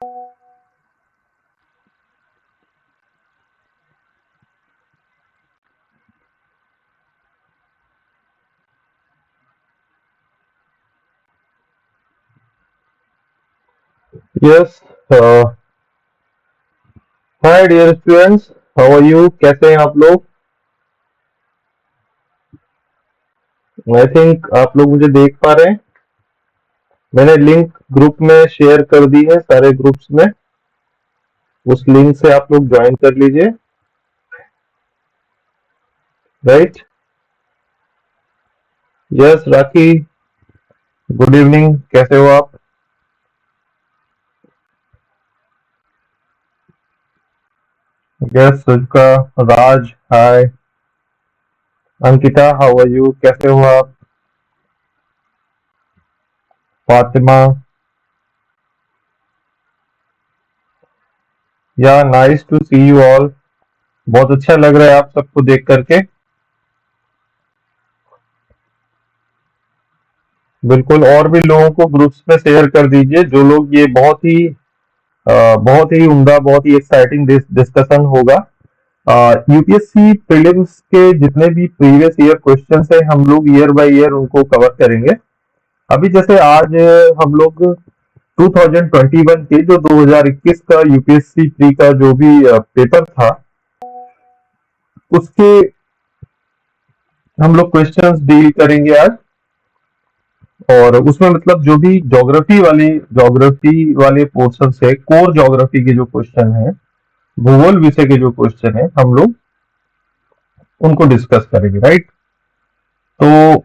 Yes. Hi dear students, how are you? कैसे हैं आप लोग? आई थिंक आप लोग मुझे देख पा रहे हैं। मैंने लिंक ग्रुप में शेयर कर दी है, सारे ग्रुप्स में। उस लिंक से आप लोग ज्वाइन कर लीजिए। Right. Yes Rakhi, good evening, कैसे हो आप? Yes Sujka, Raj, hi. Ankita, how are you? कैसे हो आप? Fatima, yeah nice to see you all. बहुत अच्छा लग रहा है आप सबको देख करके। बिल्कुल, और भी लोगों को ग्रुप्स में शेयर कर दीजिए, जो लोग ये बहुत ही उम्दा, बहुत ही एक्साइटिंग डिस्कशन होगा। यूपीएससी प्रीलिम्स के जितने भी प्रीवियस ईयर क्वेश्चंस हैं, हम लोग ईयर बाय ईयर उनको कवर करेंगे। अभी जैसे आज हम लोग 2021 के, जो 2021 का यूपीएससी प्री का जो भी पेपर था, उसके हम लोग क्वेश्चंस डील करेंगे आज। और उसमें मतलब जो भी ज्योग्राफी वाले पोर्शन है, कोर ज्योग्राफी के जो क्वेश्चन है, भूगोल विषय के जो क्वेश्चन है, हम लोग उनको डिस्कस करेंगे। राइट। तो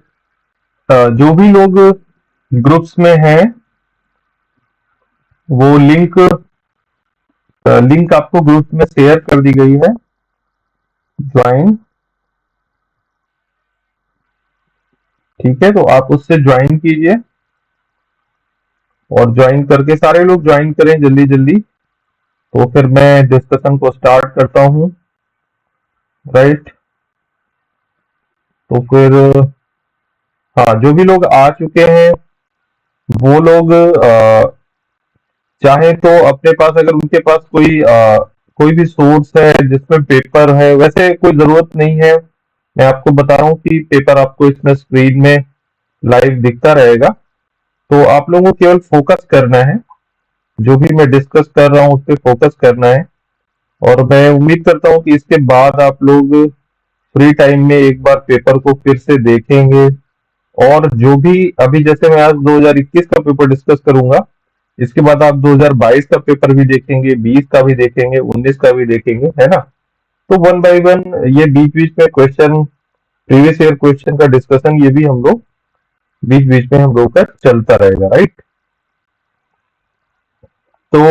जो भी लोग ग्रुप्स में हैं, वो लिंक आपको ग्रुप में शेयर कर दी गई है। ज्वाइन, ठीक है, तो आप उससे ज्वाइन कीजिए। और ज्वाइन करके सारे लोग ज्वाइन करें जल्दी जल्दी। तो फिर मैं डिस्कशन को स्टार्ट करता हूँ। राइट। तो फिर हाँ, जो भी लोग आ चुके हैं वो लोग चाहे तो अपने पास, अगर उनके पास कोई भी सोर्स है जिसमें पेपर है, वैसे कोई जरूरत नहीं है। मैं आपको बता रहा हूँ कि पेपर आपको इसमें स्क्रीन में लाइव दिखता रहेगा। तो आप लोगों को केवल फोकस करना है, जो भी मैं डिस्कस कर रहा हूँ उस पर फोकस करना है। और मैं उम्मीद करता हूँ कि इसके बाद आप लोग फ्री टाइम में एक बार पेपर को फिर से देखेंगे। और जो भी अभी, जैसे मैं आज 2021 का पेपर डिस्कस करूंगा, इसके बाद आप 2022 का पेपर भी देखेंगे, 20 का भी देखेंगे, 19 का भी देखेंगे, है ना? तो वन बाय वन ये बीच बीच में क्वेश्चन, प्रीवियस ईयर क्वेश्चन का डिस्कशन, ये भी हम लोग बीच बीच में हम लोग का चलता रहेगा। राइट। तो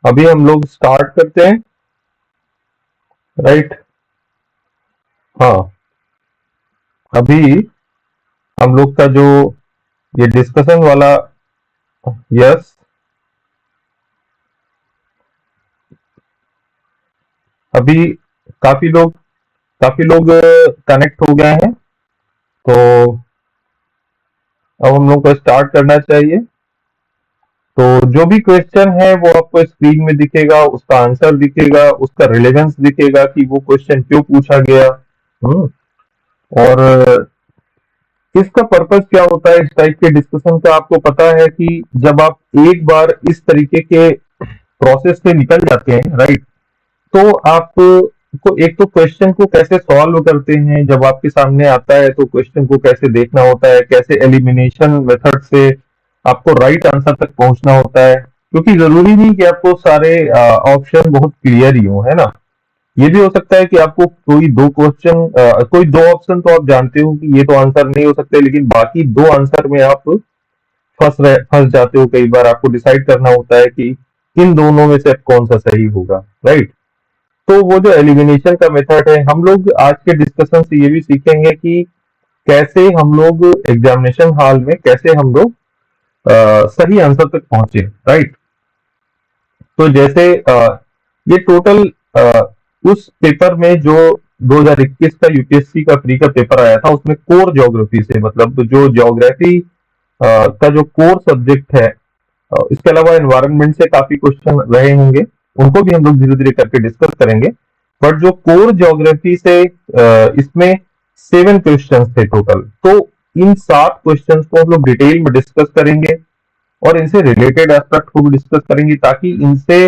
अभी हम लोग स्टार्ट करते हैं। राइट। हाँ, अभी हम लोग का जो ये डिस्कशन वाला, यस, अभी काफी लोग काफी लोग कनेक्ट हो गए हैं। तो अब हम लोग को स्टार्ट करना चाहिए। तो जो भी क्वेश्चन है वो आपको स्क्रीन में दिखेगा, उसका आंसर दिखेगा, उसका रिलेवेंस दिखेगा कि वो क्वेश्चन क्यों पूछा गया। हम्म। और इसका पर्पस क्या होता है इस टाइप के डिस्कशन का, आपको पता है कि जब आप एक बार इस तरीके के प्रोसेस से निकल जाते हैं, राइट, तो आप को एक तो क्वेश्चन को कैसे सॉल्व करते हैं, जब आपके सामने आता है तो क्वेश्चन को कैसे देखना होता है, कैसे एलिमिनेशन मेथड से आपको राइट आंसर तक पहुंचना होता है। क्योंकि जरूरी नहीं कि आपको सारे ऑप्शन बहुत क्लियर ही हो, है ना? ये भी हो सकता है कि आपको कोई दो ऑप्शन तो आप जानते हो कि ये तो आंसर नहीं हो सकते, लेकिन बाकी दो आंसर में आप फंस जाते हो। कई बार आपको डिसाइड करना होता है कि इन दोनों में से अब कौन सा सही होगा। राइट। तो वो जो एलिमिनेशन का मेथड है, हम लोग आज के डिस्कशन से ये भी सीखेंगे कि कैसे हम लोग एग्जामिनेशन हॉल में, कैसे हम लोग सही आंसर तक पहुंचे। राइट। तो जैसे ये टोटल उस पेपर में जो 2021 का यूपीएससी का प्री का पेपर आया था, उसमें कोर ज्योग्राफी से, मतलब जो ज्योग्राफी का जो कोर सब्जेक्ट है, इसके अलावा एनवायरनमेंट से काफी क्वेश्चन रहे होंगे, उनको भी हम लोग धीरे धीरे करके डिस्कस करेंगे। बट जो कोर ज्योग्राफी से इसमें 7 क्वेश्चन थे टोटल, तो इन 7 क्वेश्चन को हम लोग डिटेल में डिस्कस करेंगे और इनसे रिलेटेड एस्पेक्ट को भी डिस्कस करेंगे, ताकि इनसे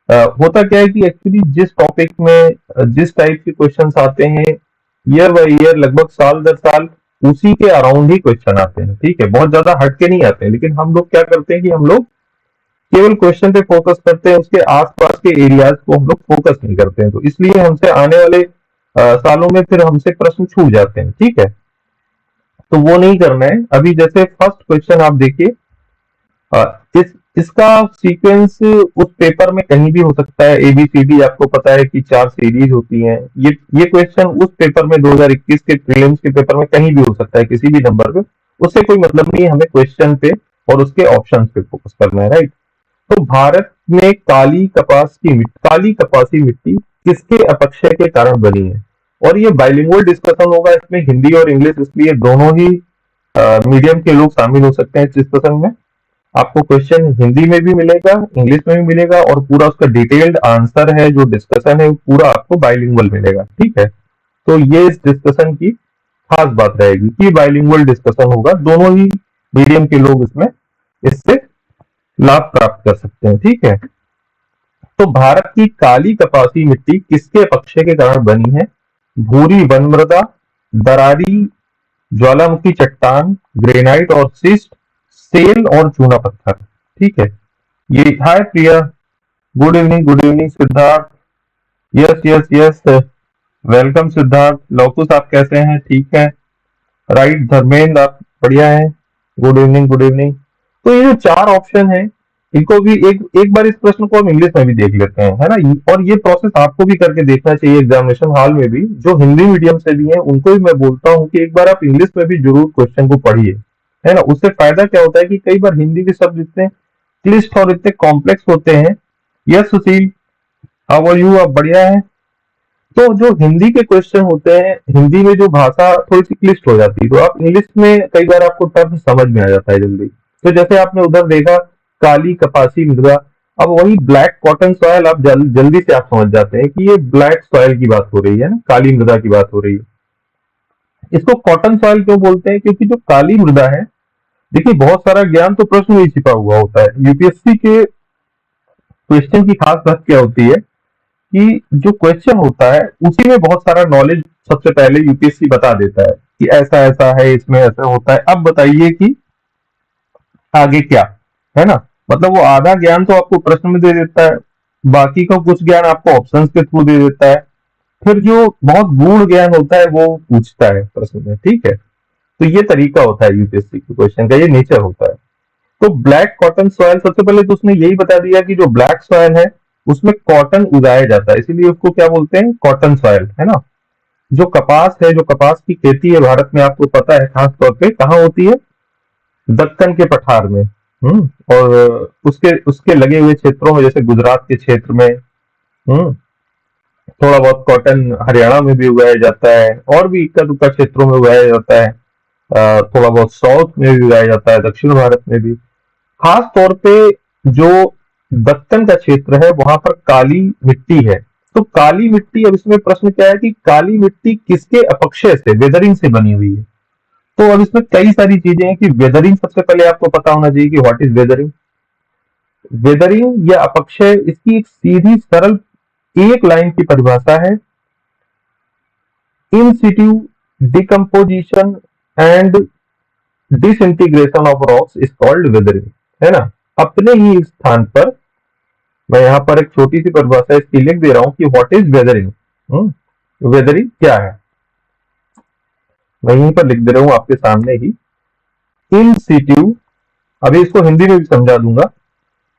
होता क्या है कि एक्चुअली जिस टॉपिक में जिस टाइप के क्वेश्चंस आते हैं ईयर बाय ईयर, लगभग साल दर साल उसी के अराउंड ही क्वेश्चन आते हैं। ठीक है, बहुत ज्यादा हटके नहीं आते हैं, लेकिन हम लोग क्या करते हैं कि हम लोग केवल क्वेश्चन पे फोकस करते हैं, उसके आसपास के एरियाज को हम लोग फोकस नहीं करते हैं, तो इसलिए हमसे आने वाले सालों में फिर हमसे प्रश्न छूट जाते हैं। ठीक है, तो वो नहीं करना है। अभी जैसे फर्स्ट क्वेश्चन आप देखिए, इसका सीक्वेंस उस पेपर में कहीं भी हो सकता है। एबीसीडी आपको पता है कि 4 सीरीज होती हैं। ये क्वेश्चन उस पेपर में 2021 के प्रीलिम्स के पेपर में कहीं भी हो सकता है, किसी भी नंबर पे। उससे कोई मतलब नहीं है, हमें क्वेश्चन पे और उसके ऑप्शंस पे फोकस करना है, राइट। तो भारत में काली कपासी मिट्टी किसके अपक्षय के कारण बनी है? और ये बाइलिंगुअल डिस्कशन होगा, इसमें हिंदी और इंग्लिश, इसलिए दोनों ही मीडियम के लोग शामिल हो सकते हैं इस डिस्कशन में। आपको क्वेश्चन हिंदी में भी मिलेगा, इंग्लिश में भी मिलेगा, और पूरा उसका डिटेल्ड आंसर है, जो डिस्कशन है, पूरा आपको बाइलिंगुअल मिलेगा। ठीक है, तो ये इस डिस्कशन की खास बात रहेगी कि बाइलिंगुअल डिस्कशन होगा, दोनों ही मीडियम के लोग इसमें इससे लाभ प्राप्त कर सकते हैं। ठीक है, तो भारत की काली कपासी मिट्टी किसके पक्षे के कारण बनी है? भूरी वन मृदा, दरारी ज्वालामुखी चट्टान, ग्रेनाइट और सिस्ट, सेल और चूना पत्थर। ठीक है, ये hi Priya, good evening Siddharth, yes yes yes, welcome Siddharth. Lavkush आप कैसे हैं? ठीक है, राइट। धर्मेंद्र आप बढ़िया है, गुड इवनिंग गुड इवनिंग। तो ये जो 4 ऑप्शन है, इनको भी एक एक बार इस प्रश्न को हम इंग्लिश में भी देख लेते हैं, है ना। और ये प्रोसेस आपको भी करके देखना चाहिए एग्जामिनेशन हॉल में भी। जो हिंदी मीडियम से भी है उनको भी मैं बोलता हूँ कि एक बार आप इंग्लिश में भी जरूर क्वेश्चन को पढ़िए, है ना। उससे फायदा क्या होता है कि कई बार हिंदी के शब्द इतने क्लिष्ट और इतने कॉम्प्लेक्स होते हैं। Yes Sushil, how are you? आप बढ़िया है। तो जो हिंदी के क्वेश्चन होते हैं, हिंदी में जो भाषा थोड़ी सी क्लिष्ट हो जाती है, तो आप इंग्लिश में कई बार आपको टर्म समझ में आ जाता है जल्दी। तो जैसे आपने उधर देखा काली कपासी मृदा, अब वही ब्लैक कॉटन सॉयल, आप जल्दी से आप समझ जाते हैं कि ये ब्लैक सॉयल की बात हो रही है ना, काली मृदा की बात हो रही है। इसको कॉटन सॉयल क्यों बोलते हैं? क्योंकि जो काली मृदा है, देखिए बहुत सारा ज्ञान तो प्रश्न में ही छिपा हुआ होता है। यूपीएससी के क्वेश्चन की खास बात क्या होती है कि जो क्वेश्चन होता है उसी में बहुत सारा नॉलेज सबसे पहले यूपीएससी बता देता है कि ऐसा ऐसा है, इसमें ऐसा होता है। अब बताइए कि आगे क्या, है ना। मतलब वो आधा ज्ञान तो आपको प्रश्न में दे देता है, बाकी का कुछ ज्ञान आपको ऑप्शंस के थ्रू दे देता है, फिर जो बहुत गूढ़ ज्ञान होता है वो पूछता है प्रश्न में। ठीक है, तो ये तरीका होता है यूपीएससी के क्वेश्चन का, ये नेचर होता है। तो ब्लैक कॉटन सॉयल, सबसे पहले तो उसने यही बता दिया कि जो ब्लैक सॉयल है उसमें कॉटन उगाया जाता है, इसीलिए उसको क्या बोलते हैं? कॉटन सॉयल, है ना। जो कपास है, जो कपास की खेती है भारत में, आपको पता है खास तौर पे कहाँ होती है? दक्कन के पठार में। और उसके उसके लगे हुए क्षेत्रों में, जैसे गुजरात के क्षेत्र में। हम्म थोड़ा बहुत कॉटन हरियाणा में भी उगाया जाता है, और भी इक्का दुक्का क्षेत्रों में उगाया जाता है। थोड़ा बहुत साउथ में भी उगाया जाता है, दक्षिण भारत में भी। खास तौर पे जो दक्कन का क्षेत्र है वहां पर काली मिट्टी है। तो काली मिट्टी, अब इसमें प्रश्न क्या है कि काली मिट्टी किसके अपक्षय से, वेदरिंग से बनी हुई है? तो अब इसमें कई सारी चीजें हैं कि वेदरिंग, सबसे पहले आपको पता होना चाहिए कि व्हाट इज वेदरिंग। वेदरिंग या अपक्षय, इसकी एक सीधी सरल एक लाइन की परिभाषा है, in situ decomposition and disintegration of rocks is called weathering, है ना। अपने ही स्थान पर मैं यहाँ पर एक छोटी सी परिभाषा इसकी लिख दे रहा हूं कि व्हाट इज वेदरिंग। वेदरिंग क्या है, मैं यहीं पर लिख दे रहा हूं आपके सामने ही। इन सिटू, अभी इसको हिंदी में भी समझा दूंगा।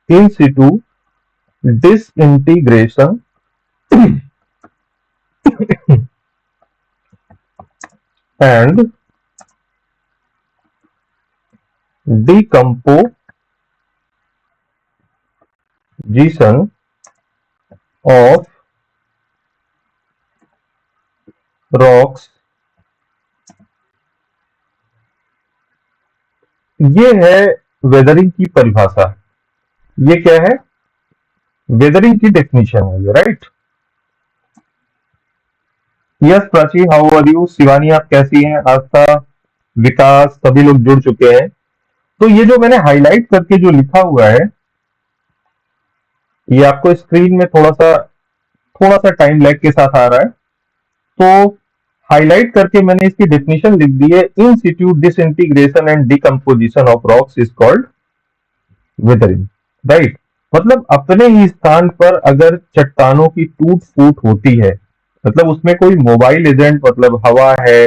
In situ disintegration and decomposition of rocks, ये है वेदरिंग की परिभाषा। ये क्या है, वेदरिंग की डेफिनेशन है ये, right. Yes Prachi, how are you? Shivani आप कैसी हैं? आस्था, विकास, सभी लोग जुड़ चुके हैं। तो ये जो मैंने हाईलाइट करके जो लिखा हुआ है, ये आपको स्क्रीन में थोड़ा सा टाइम लैग के साथ आ रहा है। तो हाईलाइट करके मैंने इसकी डेफिनेशन लिख दी है, in situ disintegration and decomposition of rocks is called weathering, right. मतलब अपने ही स्थान पर अगर चट्टानों की टूट फूट होती है, मतलब उसमें कोई मोबाइल एजेंट, मतलब हवा है,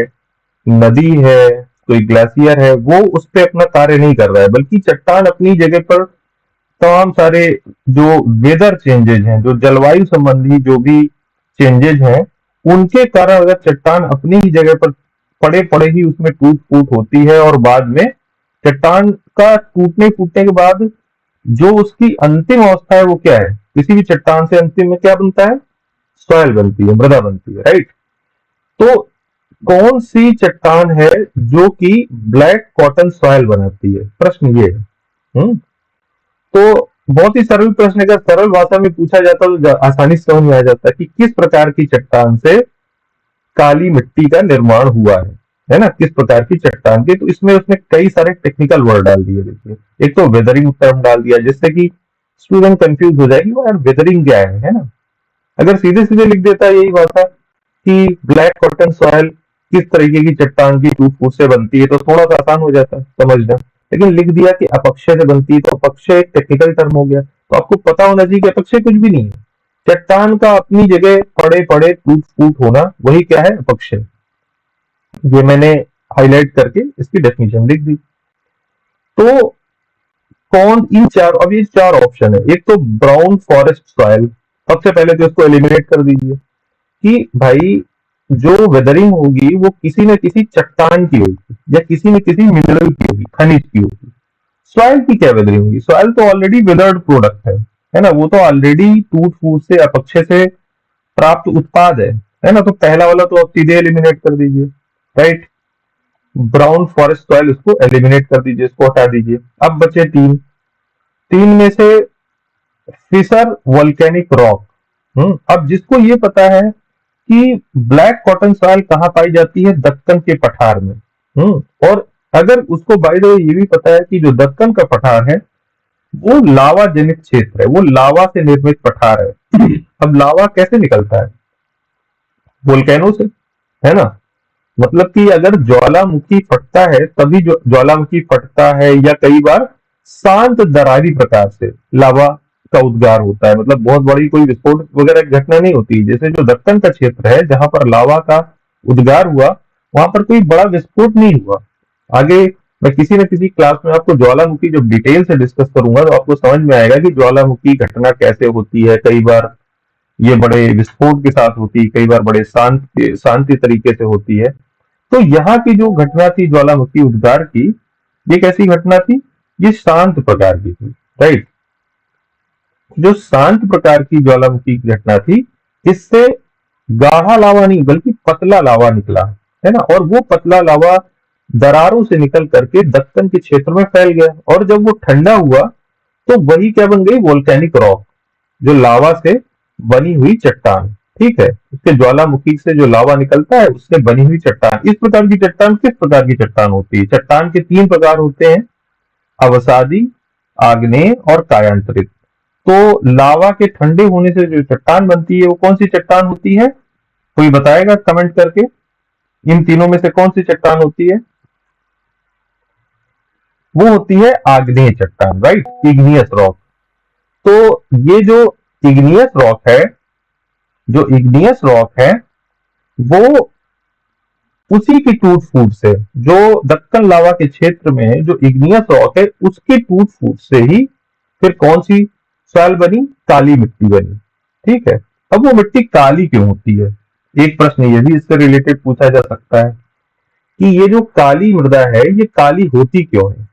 नदी है, कोई ग्लेशियर है, वो उस पर अपना कार्य नहीं कर रहा है, बल्कि चट्टान अपनी जगह पर तमाम सारे जो वेदर चेंजेज हैं, जो जलवायु संबंधी जो भी चेंजेज हैं, उनके कारण अगर चट्टान अपनी ही जगह पर पड़े पड़े ही उसमें टूट फूट होती है, और बाद में चट्टान का टूटने फूटने के बाद जो उसकी अंतिम अवस्था है वो क्या है, किसी भी चट्टान से अंतिम में क्या बनता है, सॉयल बनती है, मृदा बनती है, राइट। तो कौन सी चट्टान है जो कि ब्लैक कॉटन सॉयल बनाती है, प्रश्न ये है। तो बहुत ही सरल प्रश्न, अगर सरल भाषा में पूछा जाता तो आसानी से समझ में आ जाता है कि किस प्रकार की चट्टान से काली मिट्टी का निर्माण हुआ है ना, किस प्रकार की चट्टान की। तो इसमें उसने कई सारे टेक्निकल वर्ड डाल दिए। देखिए, एक तो वेदरिंग टर्म डाल दिया, जिससे कि स्टूडेंट कंफ्यूज हो जाएगी, वो यार वेदरिंग क्या है ना। अगर सीधे सीधे लिख देता है यही भाषा कि ब्लैक कॉटन सॉयल किस तरीके की चट्टान की टूट फूट से बनती है, तो थोड़ा सा आसान हो जाता है समझना। लेकिन लिख दिया कि अपक्षय से बनती है, तो अपक्षय एक टेक्निकल टर्म हो गया। तो आपको पता होना चाहिए कि अपक्षय कुछ भी नहीं है, चट्टान का अपनी जगह पड़े पड़े टूट फूट होना, वही क्या है, अपक्षय। ये मैंने हाईलाइट करके इसकी डेफिनेशन लिख दी। तो कौन इन चार, अब ये चार ऑप्शन है। एक तो ब्राउन फॉरेस्ट सॉयल, सबसे पहले तो इसको एलिमिनेट कर दीजिए कि भाई जो वेदरिंग होगी वो किसी न किसी चट्टान की होगी, या किसी न किसी मिनरल की होगी, खनिज की होगी। सॉइल की क्या वेदरिंग होगी? सॉइल तो ऑलरेडी वेदर्ड प्रोडक्ट है ना, वो तो ऑलरेडी टूट फूट से, अपक्षय से प्राप्त उत्पाद है ना। तो पहला वाला तो आप सीधे एलिमिनेट कर दीजिए, राइट। ब्राउन फॉरेस्ट सॉइल, इसको एलिमिनेट कर दीजिए, इसको हटा दीजिए। अब बचे तीन, तीन में से फिशर वोल्केनिक रॉक। अब जिसको ये पता है कि ब्लैक कॉटन सॉइल कहाँ पाई जाती है, दक्कन के पठार में। और अगर उसको बाय द वे ये भी पता है कि जो दक्कन का पठार है वो लावा जनित क्षेत्र है, वो लावा से निर्मित पठार है। अब लावा कैसे निकलता है, वोल्केनो से, है ना। मतलब कि अगर ज्वालामुखी फटता है तभी जो ज्वालामुखी फटता है, या कई बार शांत दरारी प्रकार से लावा का उद्गार होता है। मतलब बहुत बड़ी कोई विस्फोट वगैरह घटना नहीं होती। जैसे जो दक्कन का क्षेत्र है जहां पर लावा का उद्गार हुआ, वहां पर कोई बड़ा विस्फोट नहीं हुआ। आगे मैं किसी न किसी क्लास में आपको ज्वालामुखी जब डिटेल से डिस्कस करूंगा तो आपको समझ में आएगा कि ज्वालामुखी घटना कैसे होती है। कई बार ये बड़े विस्फोट के साथ होती है, कई बार बड़े शांति तरीके से होती है। तो यहाँ की जो घटना थी ज्वालामुखी उद्गार की, ये कैसी घटना थी, ये शांत प्रकार की थी, राइट। जो शांत प्रकार की ज्वालामुखी की घटना थी, इससे गाढ़ा लावा नहीं बल्कि पतला लावा निकला, है ना। और वो पतला लावा दरारों से निकल करके दक्कन के क्षेत्र में फैल गया, और जब वो ठंडा हुआ तो वही क्या बन गई, वोल्केनिक रॉक, जो लावा से बनी हुई चट्टान। ठीक है, उसके ज्वालामुखी से जो लावा निकलता है उससे बनी हुई चट्टान। इस प्रकार की चट्टान किस प्रकार की चट्टान होती है? चट्टान के तीन प्रकार होते हैं, अवसादी, आग्नेय और कायांतरित। तो लावा के ठंडे होने से जो चट्टान बनती है वो कौन सी चट्टान होती है? कोई बताएगा कमेंट करके, इन तीनों में से कौन सी चट्टान होती है? वो होती है आग्नेय चट्टान, राइट, इग्नियस रॉक। तो ये जो इग्नियस रॉक है, जो इग्नियस रॉक है वो उसी की टूट फूट से, जो दक्कन लावा के क्षेत्र में जो इग्नियस रॉक है उसकी टूट फूट से ही फिर कौन सी सॉइल बनी, काली मिट्टी बनी। ठीक है, अब वो मिट्टी काली क्यों होती है? एक प्रश्न ये भी इससे रिलेटेड पूछा जा सकता है कि ये जो काली मृदा है ये काली होती क्यों है?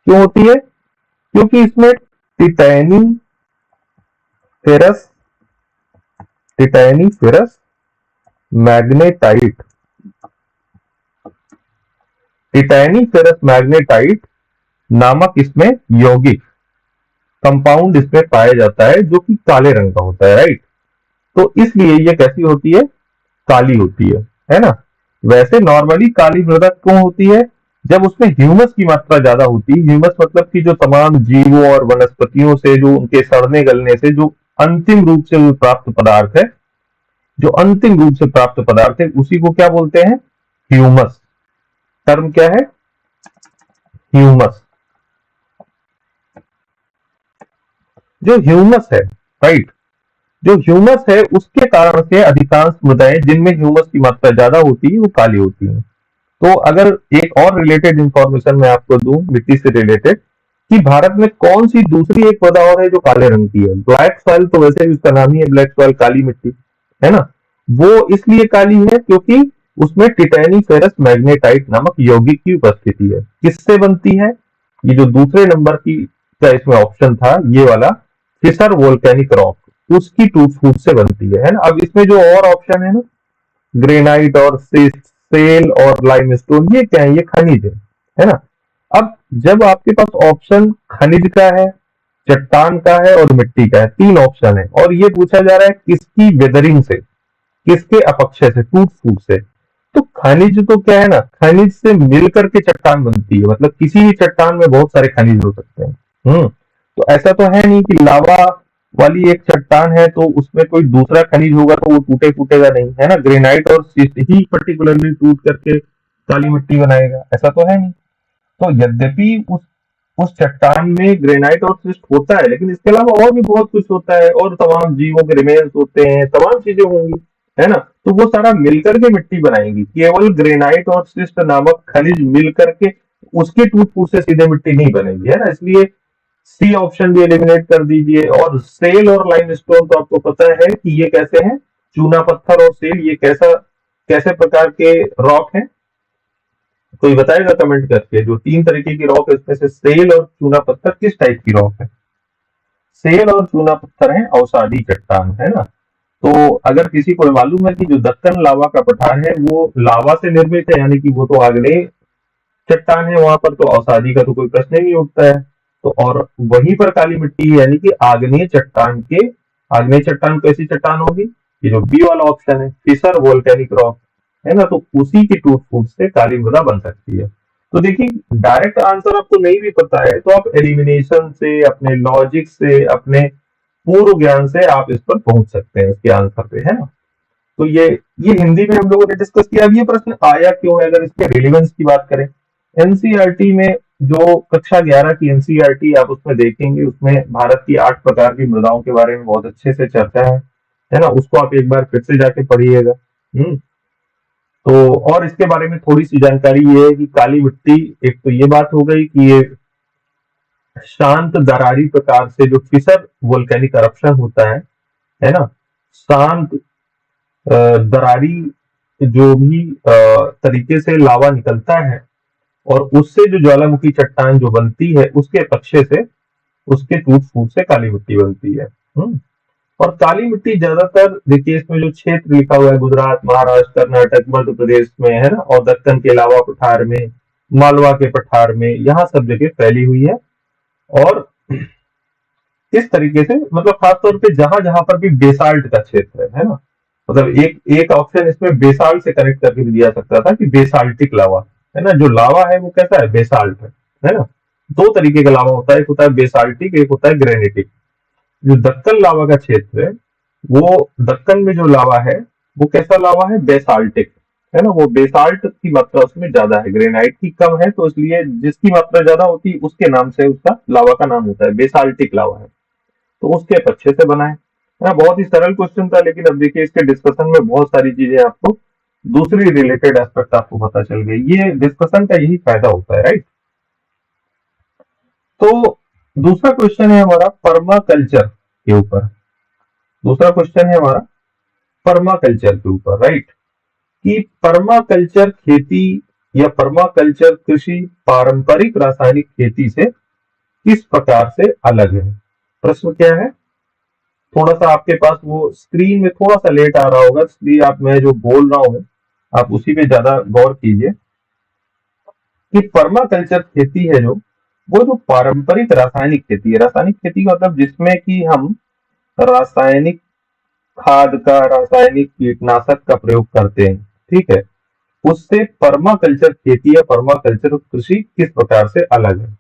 क्यों होती है? क्योंकि इसमें टिटैनी ferrous, टिटैनी ferrous magnetite, टिटैनी ferrous magnetite नामक इसमें यौगिक, कंपाउंड इसमें पाया जाता है जो कि काले रंग का होता है, राइट। तो इसलिए ये कैसी होती है, काली होती है ना। वैसे नॉर्मली काली मृदा क्यों होती है, जब उसमें ह्यूमस की मात्रा ज्यादा होती है। ह्यूमस मतलब कि जो तमाम जीवों और वनस्पतियों से जो उनके सड़ने गलने से जो अंतिम रूप से वो प्राप्त पदार्थ है, जो अंतिम रूप से प्राप्त पदार्थ है, उसी को क्या बोलते हैं, ह्यूमस। टर्म क्या है, ह्यूमस। जो ह्यूमस है, राइट, जो ह्यूमस है उसके कारण से अधिकांश मृदाएं जिनमें ह्यूमस की मात्रा ज्यादा होती है वो काली होती है। तो अगर एक और रिलेटेड इंफॉर्मेशन मैं आपको दूं मिट्टी से रिलेटेड, कि भारत में कौन सी दूसरी एक मृदा और है जो काले रंग की है। ब्लैक सॉइल, तो वैसे भी उसका नाम ही है ब्लैक सॉइल, काली मिट्टी, है ना। वो इसलिए काली है क्योंकि उसमें टिटैनी फेरस मैग्नेटाइट नामक यौगिक की उपस्थिति है। किससे बनती है, ये जो दूसरे नंबर की का इसमें ऑप्शन था ये वाला, फिसर वोल्केनिक रॉक, उसकी टूट फूट से बनती है ना। अब इसमें जो और ऑप्शन है ना, ग्रेनाइट और सेल और लाइमस्टोन, ये क्या है, ये खनिज है ना। अब जब आपके पास ऑप्शन खनिज का है, चट्टान का है और मिट्टी का है, तीन ऑप्शन है, और ये पूछा जा रहा है किसकी वेदरिंग से, किसके अपक्षय से, टूट फूट से, तो खनिज तो क्या है ना, खनिज से मिलकर के चट्टान बनती है। मतलब किसी ही चट्टान में बहुत सारे खनिज हो सकते हैं। तो ऐसा तो है नहीं कि लावा वाली एक चट्टान है तो उसमें कोई दूसरा खनिज होगा तो वो टूटे फूटेगा नहीं, है ना। ग्रेनाइट और सिस्ट ही पर्टिकुलरली टूट करके काली मिट्टी बनाएगा, ऐसा तो है नहीं। तो यद्यपि उस चट्टान में ग्रेनाइट और सिस्ट होता है, लेकिन इसके अलावा और भी बहुत कुछ होता है, और तमाम जीवों के रिमेन्स होते हैं, तमाम चीजें होंगी, है ना। तो वो सारा मिलकर के मिट्टी बनाएंगी। केवल ग्रेनाइट और सिस्ट नामक खनिज मिलकर के उसके टूट फूट से सीधे मिट्टी नहीं बनेगी, है ना। इसलिए सी ऑप्शन भी एलिमिनेट कर दीजिए। और सेल और लाइमस्टोन तो आपको पता है कि ये कैसे हैं, चूना पत्थर और सेल, ये कैसा कैसे प्रकार के रॉक हैं, कोई बताएगा कमेंट करके। जो तीन तरीके की रॉक है उसमें से सेल और चूना पत्थर किस टाइप की रॉक है। सेल और चूना पत्थर है अवसादी चट्टान, है ना। तो अगर किसी को मालूम है कि जो दक्कन लावा का पठार है वो लावा से निर्मित है, यानी कि वो तो आग्नेय चट्टान है, वहां पर तो अवसादी का तो कोई प्रश्न ही नहीं उठता है। तो और वहीं पर काली मिट्टी है, यानी कि आग्नेय चट्टान के, आग्नेय चट्टान कैसी चट्टान होगी, ये जो बी वाला ऑप्शन है, फिसर वोल्केनिक रॉक, है ना। तो उसी की टूट फूट से काली मृदा बन सकती है। तो देखिए डायरेक्ट आंसर आपको नहीं भी पता है तो आप एलिमिनेशन से, अपने लॉजिक से, अपने पूर्व ज्ञान से आप इस पर पहुंच सकते हैं, इसके आंसर पे, है ना। तो ये हिंदी में हम लोगों ने डिस्कस किया। अब ये प्रश्न आया क्यों है, अगर इसके रिलेवेंस की बात करें, एनसीईआरटी में जो कक्षा 11 की एनसीईआरटी आप उसमें देखेंगे, उसमें भारत की 8 प्रकार की मृदाओं के बारे में बहुत अच्छे से चर्चा है ना। उसको आप एक बार फिर से जाके पढ़िएगा। तो और इसके बारे में थोड़ी सी जानकारी ये है कि काली मिट्टी, एक तो ये बात हो गई कि ये शांत दरारी प्रकार से जो फिसर वोल्केनिक करप्शन होता है ना, शांत दरारी जो भी तरीके से लावा निकलता है और उससे जो ज्वालामुखी चट्टान जो बनती है उसके पक्षे से, उसके टूट फूट से काली मिट्टी बनती है। और काली मिट्टी ज्यादातर देखिए इसमें जो क्षेत्र लिखा हुआ है, गुजरात, महाराष्ट्र, कर्नाटक, मध्य प्रदेश में, है ना, और दक्कन के अलावा पठार में, मालवा के पठार में, यहाँ सब जगह फैली हुई है। और इस तरीके से मतलब खासतौर पे जहां जहां पर भी बेसाल्ट का क्षेत्र है ना, मतलब एक एक ऑप्शन इसमें बेसाल्ट से कनेक्ट करके भी दिया सकता था कि बेसाल्टिक लावा, है ना। जो लावा है वो कैसा है, बेसाल्ट है ना। दो तरीके का लावा होता है, एक होता है बेसाल्टिक, एक होता है ग्रेनिटिक। जो दक्कन लावा का क्षेत्र है, वो दक्कन में जो लावा है वो कैसा लावा है, बेसाल्टिक, है ना। वो बेसाल्ट की मात्रा उसमें ज्यादा है, ग्रेनाइट की कम है, तो इसलिए जिसकी मात्रा ज्यादा होती है उसके नाम से उसका लावा का नाम होता है, बेसाल्टिक लावा है। तो उसके अच्छे से बनाए, है ना। बहुत ही सरल क्वेश्चन था, लेकिन अब देखिए इसके डिस्कशन में बहुत सारी चीजें आपको दूसरी रिलेटेड एस्पेक्ट आपको पता चल गई। ये डिस्कशन का यही फायदा होता है, राइट। तो दूसरा क्वेश्चन है हमारा पर्माकल्चर के ऊपर। दूसरा क्वेश्चन है हमारा पर्माकल्चर के ऊपर, राइट। कि पर्माकल्चर खेती या पर्माकल्चर कृषि पारंपरिक रासायनिक खेती से किस प्रकार से अलग है। प्रश्न क्या है, थोड़ा सा आपके पास वो स्क्रीन में थोड़ा सा लेट आ रहा होगा, इसलिए आप, मैं जो बोल रहा हूं आप उसी पे ज्यादा गौर कीजिए। कि पर्माकल्चर खेती है जो, वो जो पारंपरिक रासायनिक खेती है, रासायनिक खेती का मतलब जिसमें कि हम रासायनिक खाद का, रासायनिक कीटनाशक का प्रयोग करते हैं, ठीक है, उससे पर्माकल्चर खेती या पर्माकल्चर कृषि किस प्रकार से अलग है,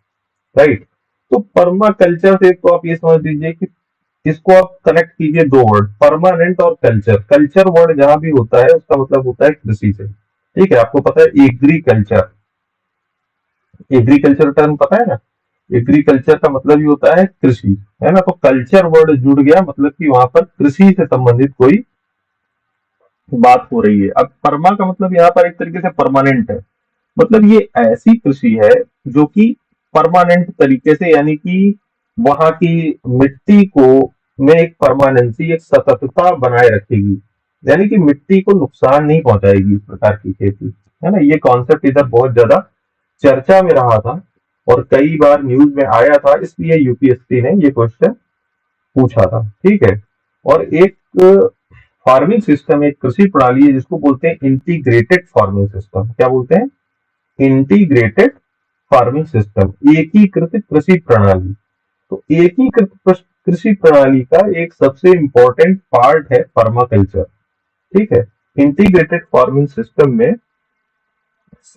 राइट। तो पर्माकल्चर से तो आप ये समझ लीजिए कि इसको आप कनेक्ट कीजिए दो वर्ड, परमानेंट और कल्चर। कल्चर वर्ड जहां भी होता है उसका मतलब होता है कृषि से, ठीक है। आपको पता है एग्रीकल्चर, एग्रीकल्चर टर्म पता है ना, एग्रीकल्चर का मतलब ही होता है कृषि, है ना। तो कल्चर वर्ड जुड़ गया, मतलब कि वहां पर कृषि से संबंधित कोई बात हो रही है। अब परमा का मतलब यहाँ पर एक तरीके से परमानेंट है, मतलब ये ऐसी कृषि है जो कि परमानेंट तरीके से, यानी कि वहां की मिट्टी को में एक परमानेंसी, एक सततता बनाए रखेगी, यानी कि मिट्टी को नुकसान नहीं पहुंचाएगी, इस प्रकार की खेती, है ना। ये कॉन्सेप्ट इधर बहुत ज्यादा चर्चा में रहा था और कई बार न्यूज में आया था, इसलिए यूपीएससी ने ये क्वेश्चन पूछा था, ठीक है। और एक फार्मिंग सिस्टम, एक कृषि प्रणाली है जिसको बोलते हैं इंटीग्रेटेड फार्मिंग सिस्टम। क्या बोलते हैं? इंटीग्रेटेड फार्मिंग सिस्टम, एकीकृत कृषि प्रणाली। तो एकीकृत कृषि प्रणाली का एक सबसे इंपॉर्टेंट पार्ट है पर्माकल्चर, ठीक है। इंटीग्रेटेड फार्मिंग सिस्टम में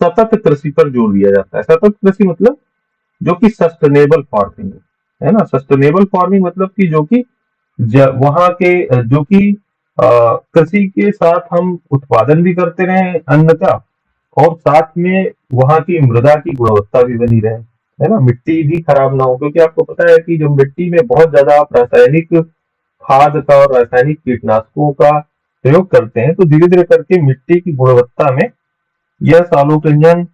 सतत कृषि पर जोर दिया जाता है। सतत कृषि मतलब जो कि सस्टेनेबल फार्मिंग है ना। सस्टेनेबल फार्मिंग मतलब कि जो कि वहां के जो कि कृषि के साथ हम उत्पादन भी करते रहे अन्न का, और साथ में वहां की मृदा की गुणवत्ता भी बनी रहे, है ना, मिट्टी भी खराब ना हो। क्योंकि आपको पता है कि जब मिट्टी में बहुत ज्यादा आप रासायनिक खाद का और रासायनिक कीटनाशकों का प्रयोग करते हैं तो धीरे धीरे करके मिट्टी की गुणवत्ता में, yes Alok Ranjan,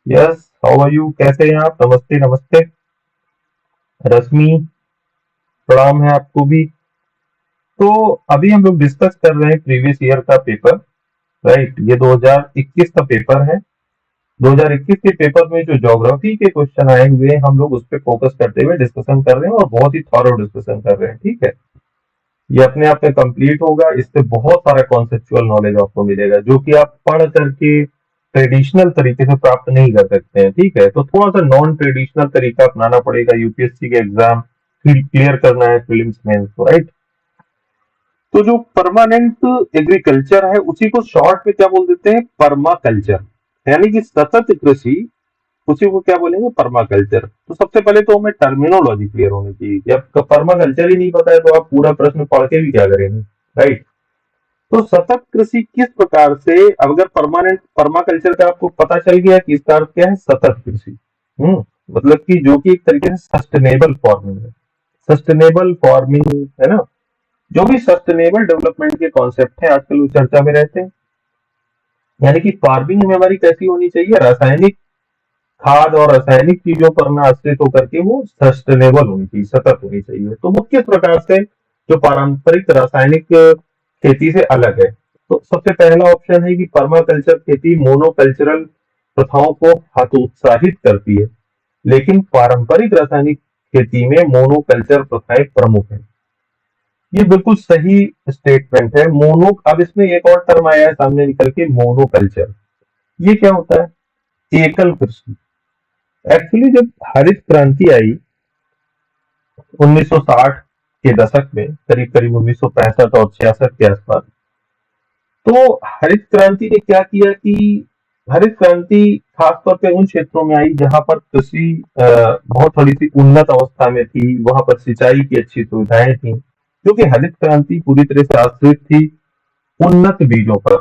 yes how are you, कैसे हैं आप, नमस्ते नमस्ते, रश्मि प्रणाम है आपको भी। तो अभी हम लोग डिस्कस कर रहे हैं प्रीवियस ईयर का पेपर, राइट। ये 2021 का पेपर है। 2021 के पेपर में जो ज्योग्राफी के क्वेश्चन आए हुए हैं हम लोग उस पर फोकस करते हुए डिस्कशन कर रहे हैं और बहुत ही थॉरो डिस्कशन कर रहे हैं, ठीक है। ये अपने आप में कंप्लीट होगा, इससे बहुत सारा कॉन्सेप्चुअल नॉलेज आपको मिलेगा जो कि आप पढ़ करके ट्रेडिशनल तरीके से प्राप्त नहीं कर सकते हैं, ठीक है। तो थोड़ा सा नॉन ट्रेडिशनल तरीका अपनाना पड़ेगा यूपीएससी के एग्जाम क्लियर करना है, प्रीलिम्स मेंस को, राइट। तो जो परमानेंट एग्रीकल्चर है उसी को शॉर्ट में क्या बोल देते हैं, पर्माकल्चर, यानी कि सतत कृषि, उसी को क्या बोलेंगे, पर्माकल्चर। तो सबसे पहले तो हमें टर्मिनोलॉजी क्लियर होनी चाहिए कि आपका पर्माकल्चर ही नहीं पता है तो आप पूरा प्रश्न पढ़ के भी क्या करेंगे, राइट। तो सतत कृषि किस प्रकार से, अगर परमानेंट पर्माकल्चर का आपको पता चल गया कि इसका अर्थ क्या है, सतत कृषि, मतलब कि जो कि एक तरीके से सस्टेनेबल फार्मिंग है। सस्टेनेबल फार्मिंग, है ना, जो भी सस्टेनेबल डेवलपमेंट के कॉन्सेप्ट हैं आजकल वो चर्चा में रहते हैं। यानी कि फार्मिंग में हमारी कैसी होनी चाहिए, रासायनिक खाद और रासायनिक चीजों पर ना आश्रित होकर के वो सस्टेनेबल होनी चाहिए, सतत होनी चाहिए। तो वो किस प्रकार से जो पारंपरिक रासायनिक खेती से अलग है। तो सबसे पहला ऑप्शन है कि पर्माकल्चर खेती मोनोकल्चरल प्रथाओं को हतोत्साहित करती है, लेकिन पारंपरिक रासायनिक खेती में मोनोकल्चर प्रथाएं प्रमुख है। ये बिल्कुल सही स्टेटमेंट है। मोनो, अब इसमें एक और टर्म आया है सामने निकल के, मोनोकल्चर। ये क्या होता है, एकल कृषि। एक्चुअली जब हरित क्रांति आई 1960 के दशक में, करीब करीब 1965 और 66 के आसपास, तो हरित क्रांति ने क्या किया कि हरित क्रांति खासतौर पे उन क्षेत्रों में आई जहां पर कृषि बहुत थोड़ी सी उन्नत अवस्था में थी, वहां पर सिंचाई की अच्छी सुविधाएं थी, क्योंकि हरित क्रांति पूरी तरह से आश्रित थी उन्नत बीजों पर,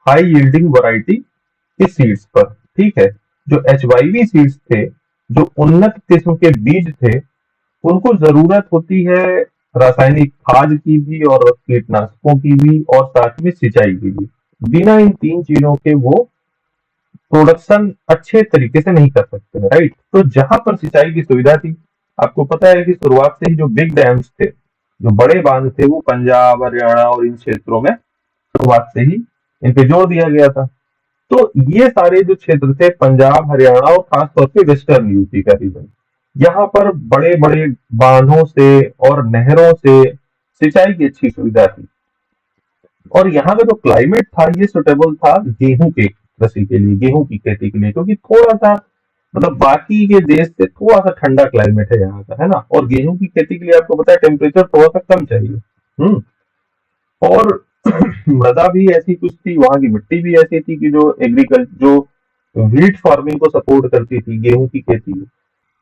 हाई यील्डिंग वैरायटी के सीड्स पर, ठीक है। जो HYV सीड्स थे, जो उन्नत किस्म के बीज थे, उनको जरूरत होती है रासायनिक खाद की भी और कीटनाशकों की भी और साथ में सिंचाई की भी। बिना इन तीन चीजों के वो प्रोडक्शन अच्छे तरीके से नहीं कर सकते, राइट। तो जहां पर सिंचाई की सुविधा थी, आपको पता है कि शुरुआत से ही जो बिग डैम्स थे, जो बड़े बांध थे, वो पंजाब, हरियाणा और इन क्षेत्रों में शुरुआत से ही इन पे जोर दिया गया था। तो ये सारे जो क्षेत्र थे, पंजाब, हरियाणा और खासतौर पे वेस्टर्न यूपी का रीजन, यहाँ पर बड़े बड़े बांधों से और नहरों से सिंचाई की अच्छी सुविधा थी। और यहाँ का जो क्लाइमेट था ये सुटेबल था गेहूं के कृषि के लिए, गेहूं की खेती के लिए, क्योंकि थोड़ा सा मतलब बाकी के देश से थोड़ा सा ठंडा क्लाइमेट है यहाँ का, है ना। और गेहूं की खेती के लिए आपको पता है टेम्परेचर थोड़ा सा कम चाहिए। हम्म। और मृदा भी ऐसी कुछ थी, वहां की मिट्टी भी ऐसी थी कि जो एग्रीकल्चर जो व्हीट फार्मिंग को सपोर्ट करती थी, गेहूं की खेती।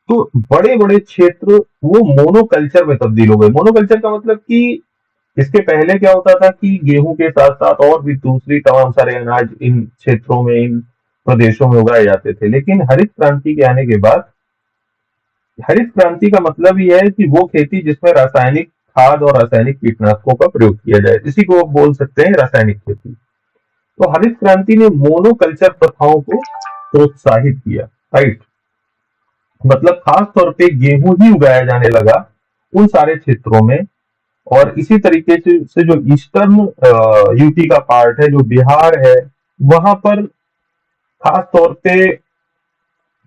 तो बड़े बड़े क्षेत्र वो मोनोकल्चर में तब्दील हो गए। मोनोकल्चर का मतलब कि इसके पहले क्या होता था कि गेहूं के साथ साथ और भी दूसरी तमाम सारे अनाज इन क्षेत्रों में, इन प्रदेशों में उगाए जाते थे। लेकिन हरित क्रांति के आने के बाद, हरित क्रांति का मतलब ही है कि वो खेती जिसमें रासायनिक खाद और रासायनिक कीटनाशकों का प्रयोग किया जाए, इसी को आप बोल सकते हैं रासायनिक खेती। तो हरित क्रांति ने मोनोकल्चर प्रथाओं को प्रोत्साहित किया, राइट। मतलब खास तौर पे गेहूं ही उगाया जाने लगा उन सारे क्षेत्रों में। और इसी तरीके से जो ईस्टर्न यूपी का पार्ट है, जो बिहार है, वहां पर खास तौर पे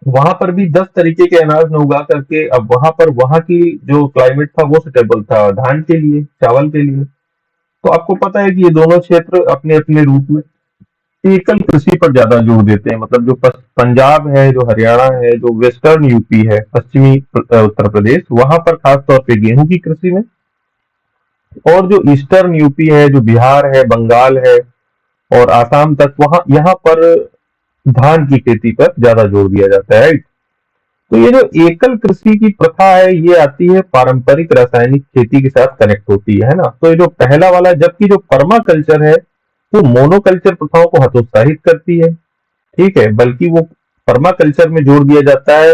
वहां पर भी 10 तरीके के अनाज ने उगा करके, अब वहां पर वहां की जो क्लाइमेट था वो सुटेबल था धान के लिए, चावल के लिए। तो आपको पता है कि ये दोनों क्षेत्र अपने अपने रूप में एकल कृषि पर ज्यादा जोर देते हैं। मतलब जो पंजाब है, जो हरियाणा है, जो वेस्टर्न यूपी है, पश्चिमी उत्तर प्रदेश, वहां पर खास तौर पे गेहूं की कृषि में। और जो ईस्टर्न यूपी है, जो बिहार है, बंगाल है और आसाम तक, वहां यहाँ पर धान की खेती पर ज्यादा जोर दिया जाता है, राइट। तो ये जो एकल कृषि की प्रथा है, ये आती है पारंपरिक रासायनिक खेती के साथ कनेक्ट होती है ना। तो ये जो पहला वाला, जबकि जो पर्मा कल्चर है वो मोनोकल्चर प्रथाओं को हतोत्साहित करती है, ठीक है। बल्कि वो पर्मा कल्चर में जोर दिया जाता है